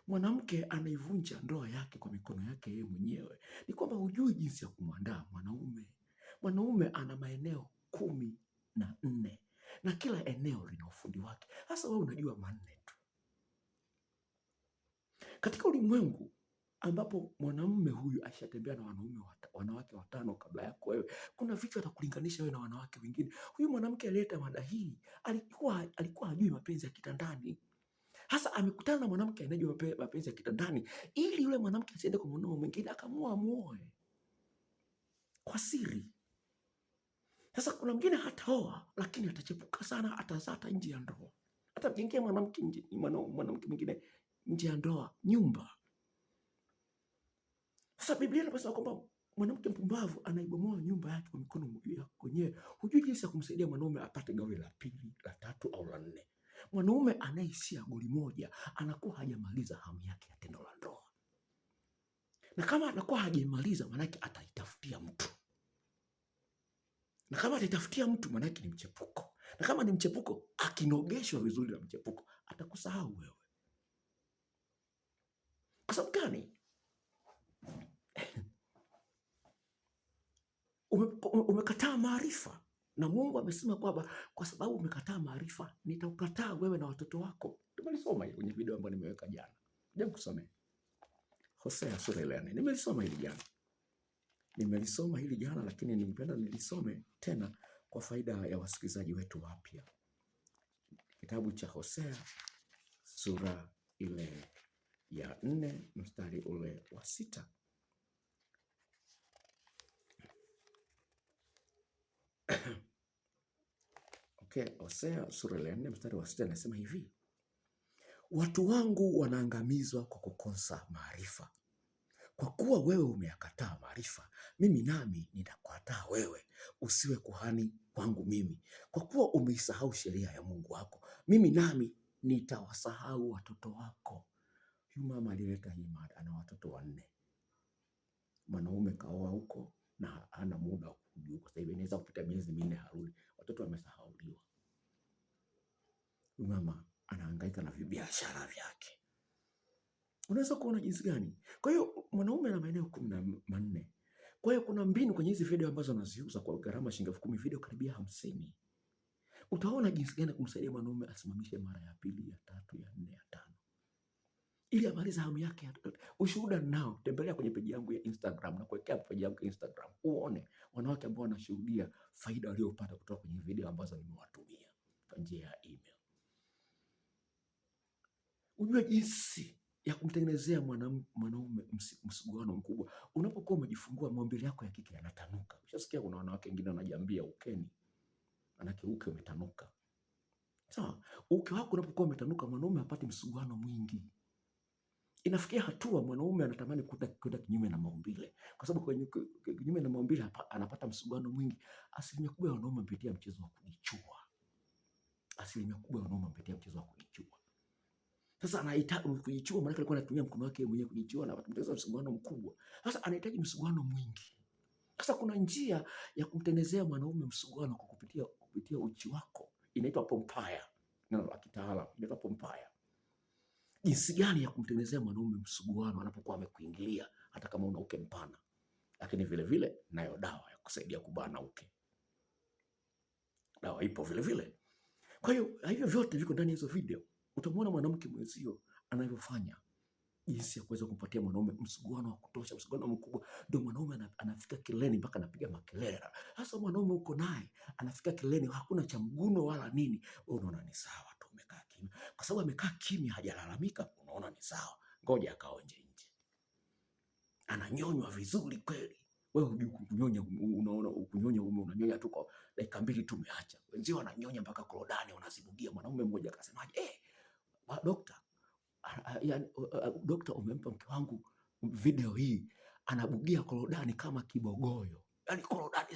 mwanamke anaivunja ndoa yake kwa mikono yake yeye mwenyewe, ni kwamba hujui jinsi ya kumwandaa mwanaume. Mwanaume ana maeneo 14 na kila eneo lina ufundi wake. Hasa wewe unajua 4 tu. Katika ulimwengu ambapo mwanamume huyu ashatembea na wanawake 5 kabla yako wewe, kuna vitu atakulinganisha wewe na wanawake wengine. Huyu mwanamke alileta mada hii alikuwa hajui mapenzi ya kitandani. Hasa amekutana na mwanamke anayejua mapenzi ya kitandani, ili yule mwanamke asiende kwa mwanaume mwingine akamua muoe kwa siri. Sasa kuna mwingine hataoa, lakini atachepuka sana, atazaa nje ya ndoa, atamjengea mwanamke mwingine nje ya ndoa nyumba. Sasa Biblia inasema kwamba mwanamke mpumbavu anaibomoa nyumba yake kwa mikono yake mwenyewe. Hujui jinsi ya kumsaidia mwanaume apate gawi la 2, la 3 au la 4. Mwanaume anayeishia goli moja anakuwa hajamaliza hamu yake ya tendo la ndoa, na kama anakuwa hajamaliza, manake ataitafutia mtu, na kama ataitafutia mtu, manake ni mchepuko, na kama ni mchepuko, akinogeshwa vizuri na mchepuko, atakusahau wewe. Kwa sababu gani? Umekataa maarifa, na Mungu amesema kwamba kwa sababu umekataa maarifa, nitaukataa wewe na watoto wako. Tumelisoma hili kwenye video ambayo nimeweka jana. Hebu kusomea Hosea sura ya 4. Nimelisoma hili jana, lakini ningependa nilisome tena kwa faida ya wasikilizaji wetu wapya. Kitabu cha Hosea sura ile ya 4 mstari ule wa 6. Okay, Hosea sura ya 4 mstari wa 6 nasema hivi: watu wangu wanaangamizwa kwa kukosa maarifa. Kwa kuwa wewe umeyakataa maarifa, mimi nami nitakukataa wewe, usiwe kuhani kwangu mimi. Kwa kuwa umeisahau sheria ya Mungu wako, mimi nami nitawasahau watoto wako. Huyu mama alileta hii mada, ana watoto 4. Mwanaume kaoa huko na hana muda yuko sasa hivi, inaweza kupita miezi 4 harudi, watoto wamesahauliwa. Mama anahangaika na biashara vyake. Unaweza kuona jinsi gani? Kwa hiyo mwanaume ana maeneo 14. Kwa hiyo kuna mbinu kwenye hizi video ambazo anaziuza kwa gharama shilingi 10,000, video karibia 50. Utaona jinsi gani kumsaidia mwanaume asimamishe mara ya pili, ya tatu, ya 4, ya 5. Ili amalize hamu yake. Ushuhuda nao, tembelea kwenye peji yangu ya Instagram na kuwekea peji yangu ya Instagram. Uone wanawake ambao wanashuhudia faida waliopata kutoka kwenye video ambazo nimewatumia kwa njia ya email. Unajua jinsi ya kumtengenezea mwanaume msuguano mkubwa. Unapokuwa umejifungua, maumbile yako ya kike yanatanuka. Ushasikia kuna wanawake wengine wanajambia ukeni, manake uke umetanuka. Sawa, uke wako unapokuwa umetanuka, mwanaume hapati msuguano mwingi. Inafikia hatua mwanaume anatamani kwenda kinyume na maumbile, kwa sababu kwenye kinyume na maumbile anapata msuguano mwingi. Asilimia kubwa ya wanaume wanapitia mchezo wa kujichua. Sasa anahitaji kujichua, maana alikuwa anatumia mkono wake mwenyewe kujichua na kutengeneza msuguano mkubwa. Sasa anahitaji msuguano mwingi. Sasa kuna njia ya kumtengenezea mwanaume msuguano kwa kupitia uchi wako. Inaitwa pompaya. Neno la kitaalamu inaitwa pompaya. Jinsi gani ya kumtengenezea mwanaume msuguano anapokuwa amekuingilia, hata kama una uke mpana. Lakini vile vile nayo dawa ya kusaidia kubana uke. Dawa ipo vile vile. Kwa hiyo hivyo vyote viko ndani ya hizo video. Utamwona mwanamke mwenzio anavyofanya, jinsi ya kuweza kumpatia mwanaume msuguano wa kutosha, msuguano mkubwa. Ndio mwanaume anafika kileleni mpaka anapiga makelele. Sasa mwanaume uko naye anafika kileleni, hakuna cha mguno wala nini, wewe unaona ni sawa tu, umekaa kimya. Kwa sababu amekaa kimya, hajalalamika, unaona ni sawa, ngoja akaonje nje. Ananyonywa vizuri kweli. Wewe hujui kunyonya, unaona kunyonya, unanyonya tu kwa dakika 2 tu umeacha. Wenzio wananyonya mpaka korodani wanazibugia. Mwanaume mmoja akasemaje, Dokta, umempa mke wangu video hii, anabugia korodani kama kibogoyo. Yaani korodani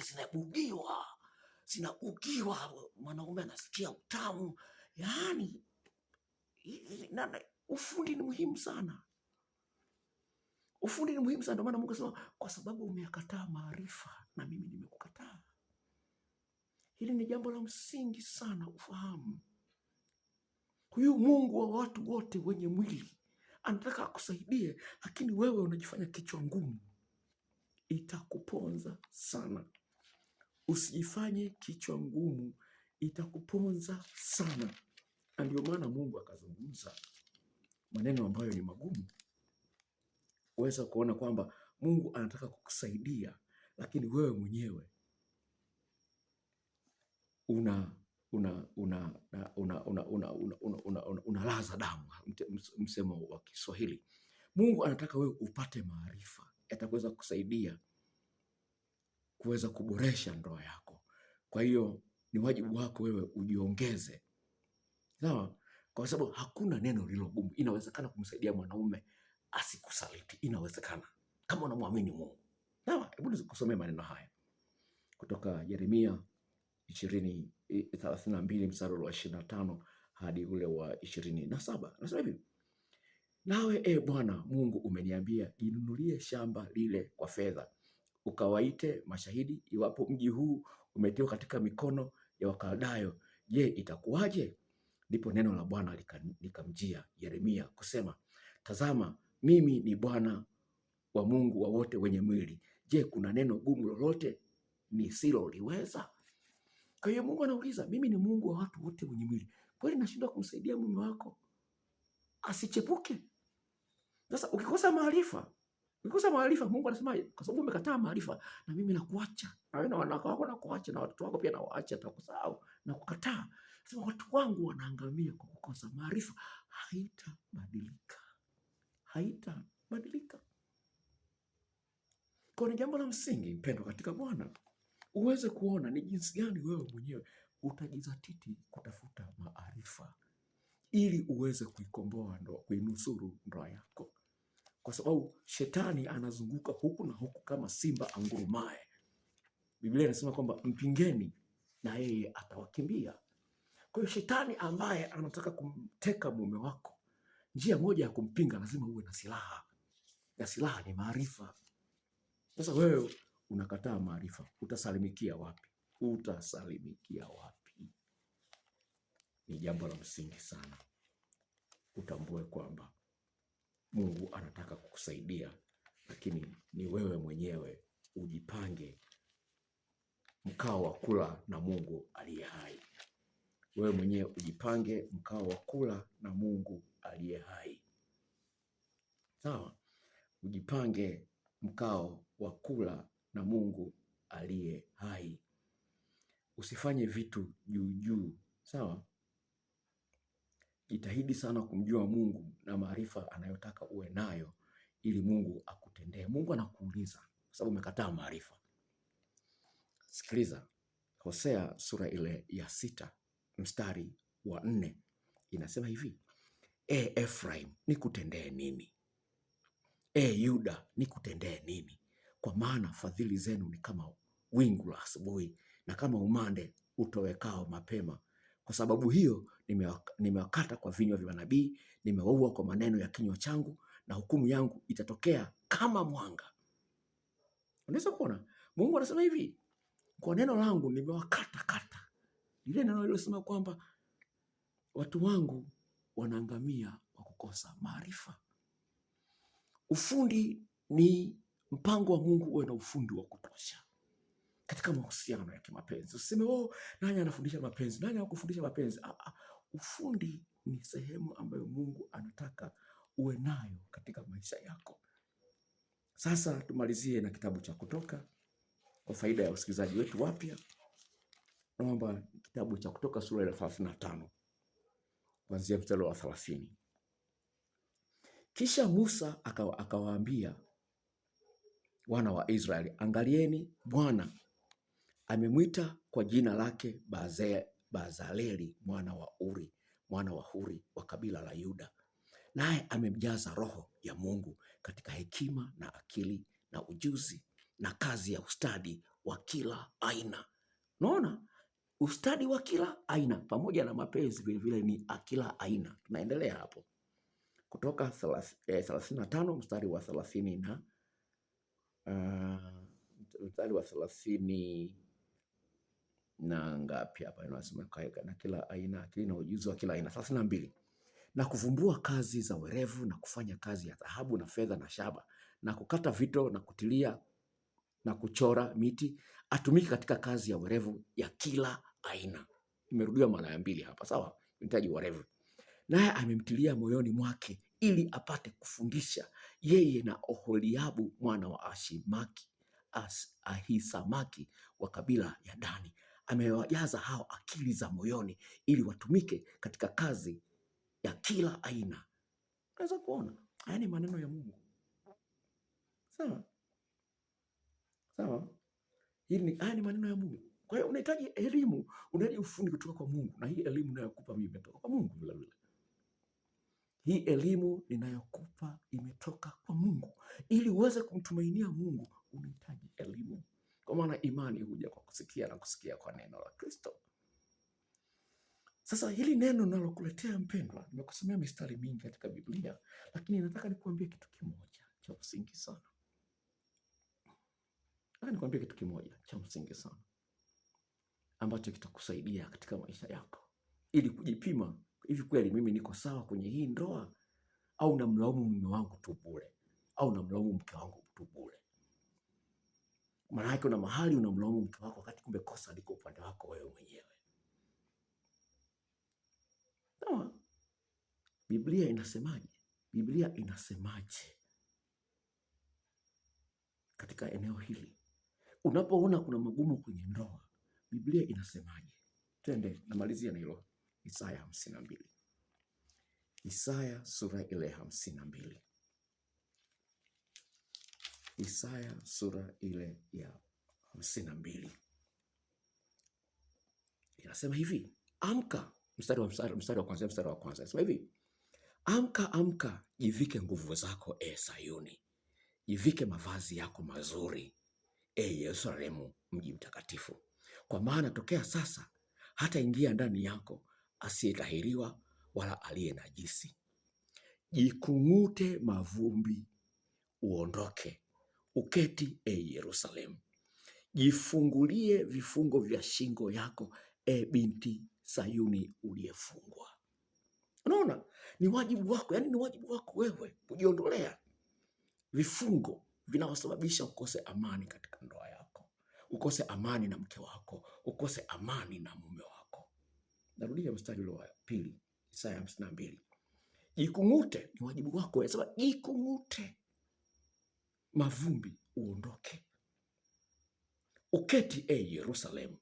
zinabugiwa, mwanaume anasikia utamu. Yaani ufundi ni muhimu sana. Ufundi ni muhimu sana. Ndio maana Mungu anasema, kwa sababu umeyakataa maarifa na mimi nimekukataa. Hili ni jambo la msingi sana ufahamu. Huyu Mungu wa watu wote wenye mwili anataka akusaidie, lakini wewe unajifanya kichwa ngumu. Itakuponza sana. Usijifanye kichwa ngumu, itakuponza sana. Na ndio maana Mungu akazungumza maneno ambayo ni magumu. Uweza kuona kwamba Mungu anataka kukusaidia, lakini wewe mwenyewe unalaza damu, msemo wa Kiswahili. Mungu anataka wewe upate maarifa yataweza kusaidia kuweza kuboresha ndoa yako. Kwa hiyo ni wajibu wako wewe ujiongeze. Sawa? Kwa sababu hakuna neno lilo gumu. Inawezekana kumsaidia mwanaume asikusaliti. Inawezekana kama unamwamini Mungu. Sawa? Hebu nikusomee maneno haya kutoka Yeremia 32 mstari wa 25 hadi ule wa 27. Nasema hivi: nawe Bwana Mungu umeniambia, jinunulie shamba lile kwa fedha, ukawaite mashahidi, iwapo mji huu umetiwa katika mikono ya Wakaldayo, je, itakuwaje? Ndipo neno la Bwana likamjia Yeremia kusema, tazama, mimi ni Bwana wa Mungu wa wote wenye mwili. Je, kuna neno gumu lolote nisiloliweza? Kwa hiyo Mungu anauliza, mimi ni Mungu wa watu wote wenye mwili. Kwani nashindwa kumsaidia mume wako asichepuke? Sasa ukikosa maarifa, Mungu anasema, kwa sababu umekataa maarifa, na mimi nakuacha. Na wewe na wanawake wako nakuacha, na watoto wako pia nawaacha, atakusahau na kukataa. Sasa watu wangu wanaangamia kwa kukosa maarifa. Haitabadilika. Kwa ni jambo la msingi, mpendwa katika Bwana, uweze kuona ni jinsi gani wewe mwenyewe utajizatiti kutafuta maarifa ili uweze kuikomboa ndoa, kuinusuru ndoa yako. Kwa sababu shetani anazunguka huku na huku kama simba angurumaye. Biblia inasema kwamba mpingeni na yeye atawakimbia. Kwa hiyo shetani ambaye anataka kumteka mume wako, njia moja ya kumpinga lazima uwe na silaha. Na silaha ni maarifa. Sasa wewe unakataa maarifa, utasalimikia wapi? Utasalimikia wapi? Ni jambo la msingi sana utambue kwamba Mungu anataka kukusaidia, lakini ni wewe mwenyewe ujipange mkao wa kula na Mungu aliye hai. Wewe mwenyewe ujipange mkao wa kula na Mungu aliye hai. Sawa? Ujipange mkao wa kula na Mungu aliye hai. Usifanye vitu juu juu. Sawa? Jitahidi sana kumjua Mungu na maarifa anayotaka uwe nayo ili Mungu akutendee. Mungu anakuuliza kwa sababu umekataa maarifa. Sikiliza, Hosea sura ile ya 6 mstari wa 4 inasema hivi: Efraim, nikutendee nini? Yuda, nikutendee nini? Kwa maana fadhili zenu ni kama wingu la asubuhi na kama umande utowekao mapema. Kwa sababu hiyo nimewakata kwa vinywa vya manabii, nimewaua kwa maneno ya kinywa changu, na hukumu yangu itatokea kama mwanga. Unaweza kuona Mungu anasema hivi, kwa neno langu nimewakata kata. Ile neno lilosema kwamba watu wangu wanaangamia kwa kukosa maarifa. Ufundi ni mpango wa Mungu uwe na ufundi wa kutosha katika mahusiano ya kimapenzi. Usiseme nani anafundisha mapenzi, nani anakufundisha mapenzi. Ufundi ni sehemu ambayo Mungu anataka uwe nayo katika maisha yako. Sasa tumalizie na kitabu cha Kutoka kwa faida ya wasikilizaji wetu wapya. Naomba kitabu cha Kutoka sura ya 35 kuanzia mstari wa 30. Kisha Musa akawaambia wana wa Israeli, angalieni, Bwana amemwita kwa jina lake Bazaleli mwana wa Uri, mwana wa Huri wa kabila la Yuda, naye amemjaza roho ya Mungu katika hekima na akili na ujuzi na kazi ya ustadi wa kila aina. Naona ustadi wa kila aina pamoja na mapenzi vile vile ni kila aina. Tunaendelea hapo. Kutoka 35 mstari wa 30 na mstari wa 30 na ngapi hapa inasema na kila aina, akili na ujuzi wa kila aina. 32, na kuvumbua kazi za werevu na kufanya kazi ya dhahabu na fedha na shaba na kukata vito na kutilia na kuchora miti, atumike katika kazi ya werevu ya kila aina. Imerudiwa mara ya 2 hapa, sawa? Unahitaji werevu. Naye amemtilia moyoni mwake ili apate kufundisha, yeye na Oholiabu mwana wa Ahisamaki wa kabila ya Dani. Amewajaza hao akili za moyoni ili watumike katika kazi ya kila aina. Unaweza kuona haya ni maneno ya Mungu. Sawa? Sawa? Haya ni maneno ya Mungu. Kwa hiyo unahitaji elimu, unahitaji ufundi kutoka kwa Mungu, na hii elimu ninayokupa mimi imetoka kwa Mungu vile vile. Hii elimu ninayokupa imetoka kwa Mungu. Ili uweze kumtumainia Mungu, unahitaji elimu. Kwa maana imani huja kwa kusikia na kusikia kwa neno la Kristo. Sasa hili neno nalokuletea mpendwa, nimekusomea mistari mingi katika Biblia, lakini nataka nikuambie kitu kimoja cha msingi sana. Nikwambie kitu kimoja cha msingi sana ambacho kitakusaidia katika maisha yako ili kujipima, hivi kweli mimi niko sawa kwenye hii ndoa, au namlaumu mume wangu tu bure, au namlaumu mke wangu tu bure. Maana yake una mahali unamlaumu mke wako wakati kumbe kosa liko upande wako wewe mwenyewe. Sawa? Biblia inasemaje? Biblia inasemaje katika eneo hili? Unapoona kuna magumu kwenye ndoa, Biblia inasemaje? Twende namalizia na hilo. Isaya 52. Isaya sura ile 52. Isaya sura ile ya 52. Inasema hivi, amka, mstari wa kwanza. Inasema hivi, amka, amka, jivike nguvu zako, Sayuni. Jivike mavazi yako mazuri, Yerusalemu mji mtakatifu. Kwa maana tokea sasa hata ingia ndani yako asiyetahiriwa wala aliye najisi. Jikung'ute mavumbi, uondoke, uketi, Yerusalemu. jifungulie vifungo vya shingo yako, e binti Sayuni uliyefungwa. Unaona, ni wajibu wako, yani ni wajibu wako wewe kujiondolea vifungo vinavyosababisha ukose amani katika ndoa yako, ukose amani na mke wako, ukose amani na mume wako. Narudia mstari ule wa pili, Isaya 52. Jikung'ute, ni wajibu wako. Anasema jikung'ute, mavumbi uondoke. Uketi Yerusalemu,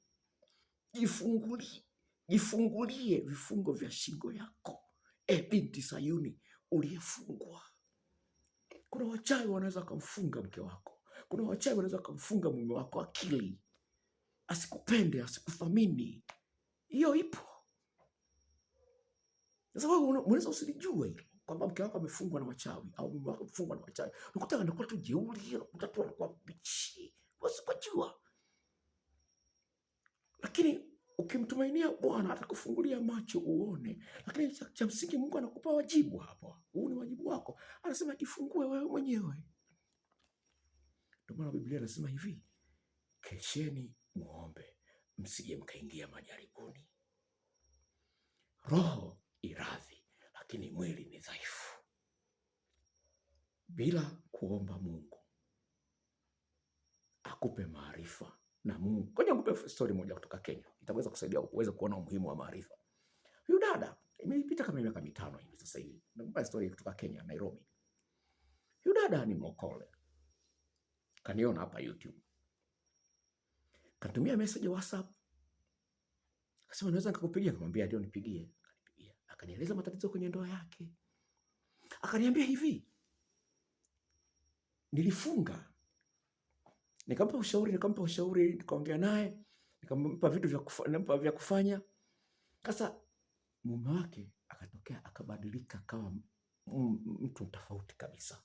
jifungulie vifungo vya shingo yako, binti Sayuni uliyefungwa. Kuna wachawi wanaweza kumfunga mke wako, kuna wachawi wanaweza kumfunga mume wako akili, asikupende, asikuthamini. Hiyo ipo. Sasa wewe unaweza usilijue hilo kwamba mke wako amefungwa na wachawi au mume wako amefungwa na wachawi. Unakuta anakuwa tu jeuri, unakuta tu anakuwa bichi, usikujua. Lakini ukimtumainia Bwana atakufungulia macho uone. Lakini cha msingi Mungu anakupa wajibu hapo. Huu ni wajibu wako. Anasema jifungue wewe mwenyewe. Ndio maana Biblia inasema hivi, kesheni muombe, msije mkaingia majaribuni. Roho iradhi, lakini mwili ni dhaifu. Bila kuomba Mungu akupe maarifa na Mungu. Ngoja nikupe story moja kutoka Kenya. Itaweza kusaidia uweze kuona umuhimu wa maarifa. Huyu dada imepita kama miaka 5 hivi sasa hivi. Nakupa story kutoka Kenya, Nairobi. Huyu dada ni mlokole. Kaniona hapa YouTube. Katumia message WhatsApp. Akasema naweza nikakupigia, nikamwambia ndio nipigie. Akanipigia. Akanieleza matatizo kwenye ndoa yake. Akaniambia hivi, nilifunga. Nikampa ushauri, nikaongea naye, nikampa vitu vya kufanya. Sasa mume wake akatokea akabadilika kama mtu tofauti kabisa.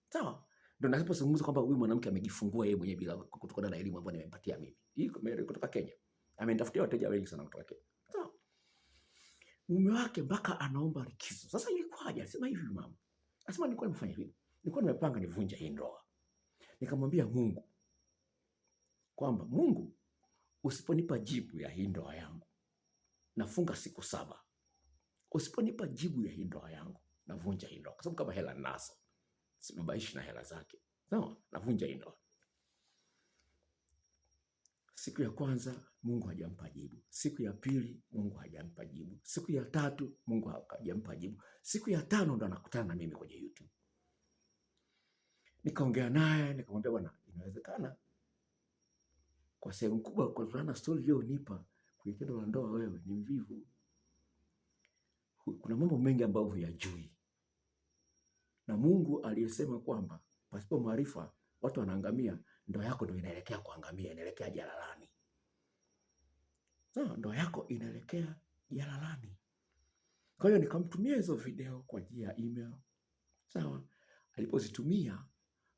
Sawa? Ndio ninapozungumza kwamba huyu mwanamke amejifungua yeye mwenyewe bila kutokana na elimu ambayo nimempatia mimi. Hii kutoka Kenya. Amenitafutia wateja wengi sana kutoka Kenya. Sawa? Mume wake mpaka anaomba likizo. Sasa ilikuwaje? Alisema hivi mama. Anasema nilikuwa nimefanya hivi. Nilikuwa nimepanga nivunje hii ndoa. Nikamwambia Mungu kwamba Mungu, usiponipa jibu ya hii ndoa yangu nafunga siku 7. Usiponipa jibu ya hii ndoa yangu navunja hii ndoa. Kwa sababu kama hela ninazo, sibabaishi na hela zake. Sawa? Navunja hii ndoa. Siku ya kwanza Mungu hajampa jibu. Siku ya pili Mungu hajampa jibu. Siku ya 3 Mungu hajampa jibu. Siku ya 5 ndo anakutana na mimi kwenye YouTube. Nikaongea naye, nikamwambia bwana, inawezekana kwa sehemu kubwa kwa na story hiyo unipa kwenye tendo la ndoa wewe ni mvivu. Kuna mambo mengi ambayo huyajui. Na Mungu aliyesema kwamba pasipo maarifa watu wanaangamia, ndoa yako ndio inaelekea kuangamia, inaelekea jalalani. Sawa, ndoa yako inaelekea jalalani. Kwa hiyo nikamtumia hizo video kwa njia ya email. Sawa, alipozitumia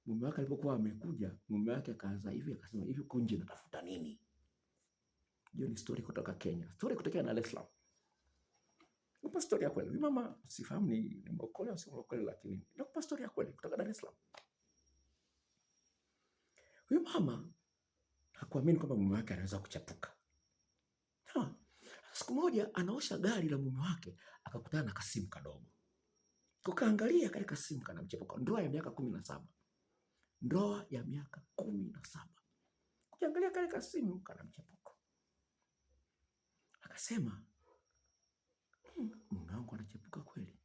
mume wake alipokuwa amekuja, mume wake akaanza hivi, akasema hivi kunje natafuta nini? Hiyo ni story kutoka Kenya. Story kutoka Dar es Salaam. Nakupa story ya kweli. Mama sifahamu ni mlokole au si mlokole, lakini nakupa story ya kweli kutoka Dar es Salaam. Huyu mama hakuamini kwamba mume wake anaweza kuchapuka. Siku moja anaosha gari la mume wake, akakutana na kasimu kadogo. Kukaangalia kale kasimu kana mchepuko. Ndoa ya miaka 17. Ndoa ya miaka 17. Kukiangalia kale kasimu kana mchepuko. Akasema, mume wangu anachepuka kweli.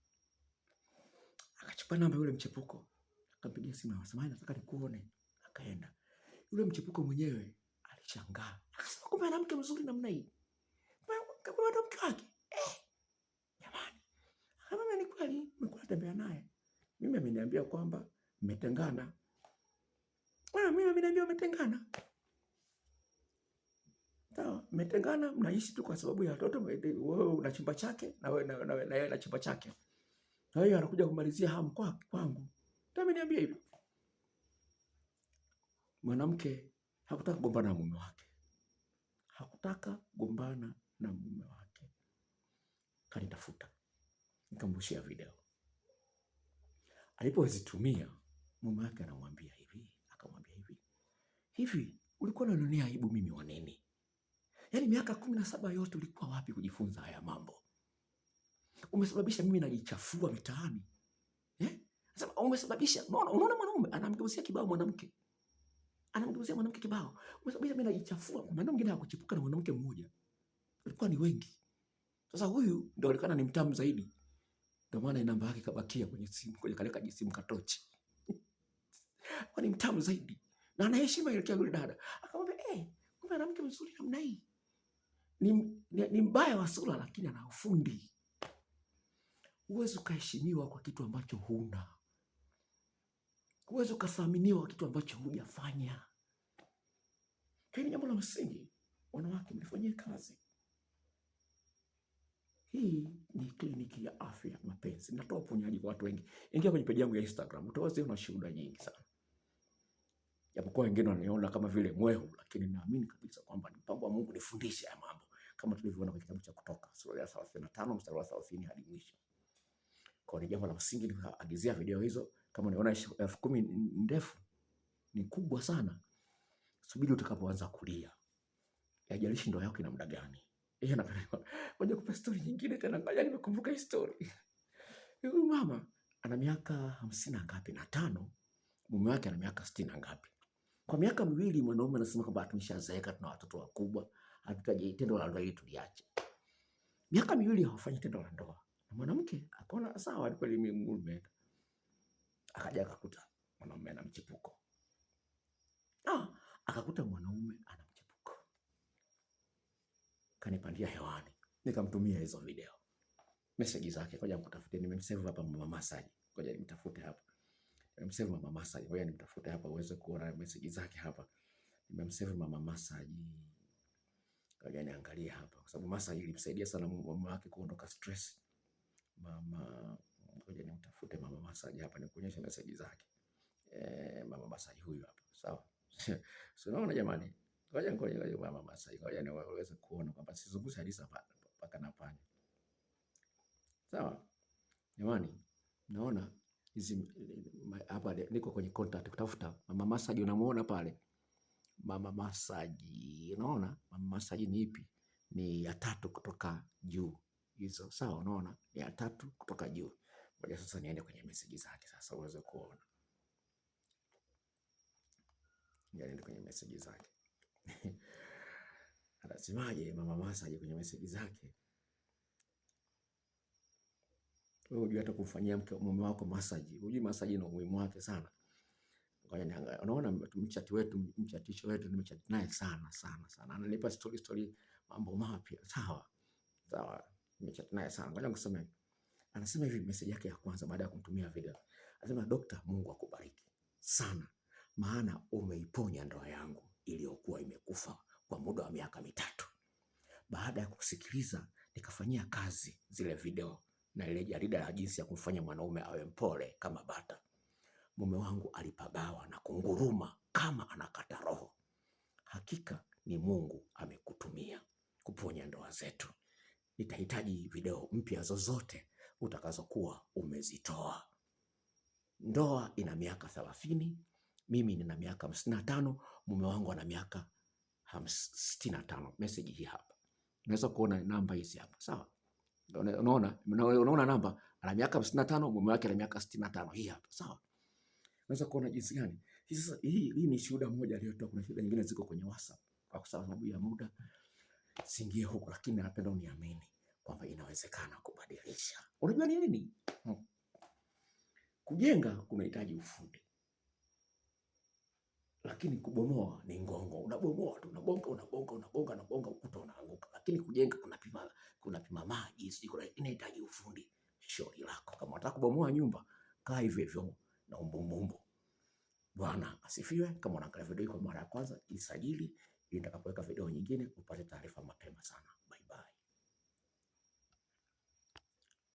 Akachukua namba yule mchepuko, akampigia simu, akasema nataka nikuone. Akaenda. Yule mchepuko mwenyewe alishangaa. Akasema kumbe ana mke mzuri namna hii. Kwa ndo mke wake. Jamani. Kama ni kweli mko natembea naye. Mimi ameniambia kwamba mmetengana. Mimi ameniambia mmetengana. Sawa, mmetengana, mnaishi tu kwa sababu ya watoto, wewe una chumba chake na yeye ana chumba chake. Na yeye anakuja kumalizia hamu kwangu. Ndio ameniambia hivyo. Mwanamke hakutaka kugombana na mume wake. Hakutaka kugombana na mume wake. Kanitafuta. Nikamrushia video. Alipozitumia mume wake akamwambia hivi. Hivi ulikuwa unanionea aibu mimi wa nini? Yaani miaka 17 yote ulikuwa wapi kujifunza haya mambo? Umesababisha mimi najichafua mitaani. Sasa umesababisha, unaona mwanaume anamgeuzia kibao mwanamke. Anamgeuzia mwanamke kibao. Umesababisha mimi najichafua. Mwanaume mwingine hakuchipuka na mwanamke mmoja. Walikuwa ni wengi. Sasa huyu ndio alikuwa ni mtamu zaidi. Ndio maana namba yake kabakia kwenye simu, kwenye kale kajisimu katochi. Kwa ni mtamu zaidi. Na anaheshima ile yule dada. Akamwambia, kumbe mwanamke mzuri namna hii. Ni mbaya wa sura lakini ana ufundi. Huwezi ukaheshimiwa kwa kitu ambacho huna. Huwezi ukathaminiwa kwa kitu ambacho hujafanya. Hili jambo la msingi, wanawake mlifanyie kazi. Hii ni kliniki ya afya ya mapenzi. Natoa uponyaji kwa watu wengi. Ingia kwenye page yangu ya Instagram, utaona shuhuda nyingi sana. Japokuwa wengine wananiona kama vile mwehu, lakini naamini kabisa kwamba ni mpango wa Mungu nifundishe haya mambo. Kama tulivyoona kwenye kitabu cha Kutoka sura ya 35 mstari wa 30 hadi mwisho. Kwa ni jambo la msingi nikaagizia video hizo. Kama unaona 10,000 ndefu, ni kubwa sana. Subiri utakapoanza kulia. Haijalishi ndoa yako ina muda gani. Yeye anapeleka. Ngoja kupa story nyingine tena, ngoja nimekumbuka hii story. Huyu mama ana miaka 50 na ngapi na 5, mume wake ana miaka 60 na ngapi. Kwa miaka miwili mwanaume anasema kwamba tumeshazeeka, tuna watoto wakubwa, hatutaje tendo la ndoa hili tuliache. Miaka miwili hawafanyi tendo la ndoa. Na mwanamke akaona sawa, alikuwa mume. Akaja akakuta mwanaume ana mchepuko. Akakuta mwanaume ana mchepuko. Kanipandia hewani. Nikamtumia hizo video. Message zake, ngoja nikutafute, nimemsave hapa Mama Massage. Ngoja nimtafute hapa. Nimemsave Mama Massage. Ngoja nimtafute hapa uweze kuona message zake hapa. Nimemsave Mama Massage. Ngoja niangalie hapa kwa sababu Massage ilimsaidia sana mume wake kuondoka stress. Ngoja nimtafute Mama Massage hapa nikuonyeshe message zake. Mama Massage huyu hapa. Sawa. So unaona jamani. Ngoja Mama Massage. Ngoja niweze kuona kwamba sizungushi hadithi hapa mpaka napanya. Sawa. Jamani, naona hizi hapa niko kwenye contact kutafuta Mama Massage, unamuona pale? Mama Massage, unaona? Mama Massage ni ipi? Ni ya 3 kutoka juu. Hizo, sawa, unaona? Ni ya 3 kutoka juu. Ngoja sasa niende kwenye message zake sasa uweze kuona. Niende kwenye message zake. Anasemaje Mama Massage kwenye message zake? Wewe unajua hata kumfanyia mume wako massage. Unajua massage ina umuhimu wake sana. Ngoja niangalie. Unaona mchatisho wetu nimechat naye sana. Ananipa story mambo mapya. Sawa. Nimechat naye sana. Ngoja nikusomee. Anasema hivi message yake ya kwanza baada ya kumtumia video. Anasema, Dokta, Mungu akubariki sana. Maana umeiponya ndoa yangu iliyokuwa imekufa kwa muda wa miaka 3. Baada ya kusikiliza nikafanyia kazi zile video na ile jarida la jinsi ya kumfanya mwanaume awe mpole kama bata. Mume wangu alipagawa na kunguruma kama anakata roho. Hakika ni Mungu amekutumia kuponya ndoa zetu. Nitahitaji video mpya zozote utakazokuwa umezitoa. Ndoa ina miaka 30, mimi nina miaka 55, mume wangu ana miaka 65. Message hii hapa. Unaweza kuona namba hizi hapa, sawa? Unaona namba, ana miaka 55, mume wake ana miaka 65. Hii hapa, sawa? Unaweza kuona jinsi gani? Sasa hii ni shuhuda moja aliyotoa. Kuna shuhuda nyingine ziko kwenye WhatsApp. Kwa sababu ya muda siingie huko, lakini napenda uniamini kwamba inawezekana kubadilisha. Unajua ni nini? Kujenga kunahitaji ufundi. Lakini kubomoa ni ngongo. Unabomoa tu, unabonga ukuta unaanguka. Lakini kujenga kunapima maji, inahitaji ufundi. Shauri lako. Kama unataka kubomoa nyumba, kaa hivyo hivyo na umbumbu. Bwana asifiwe. Kama unaangalia video hii kwa mara ya kwanza, isajili ili nitakapoweka video nyingine upate taarifa mapema sana.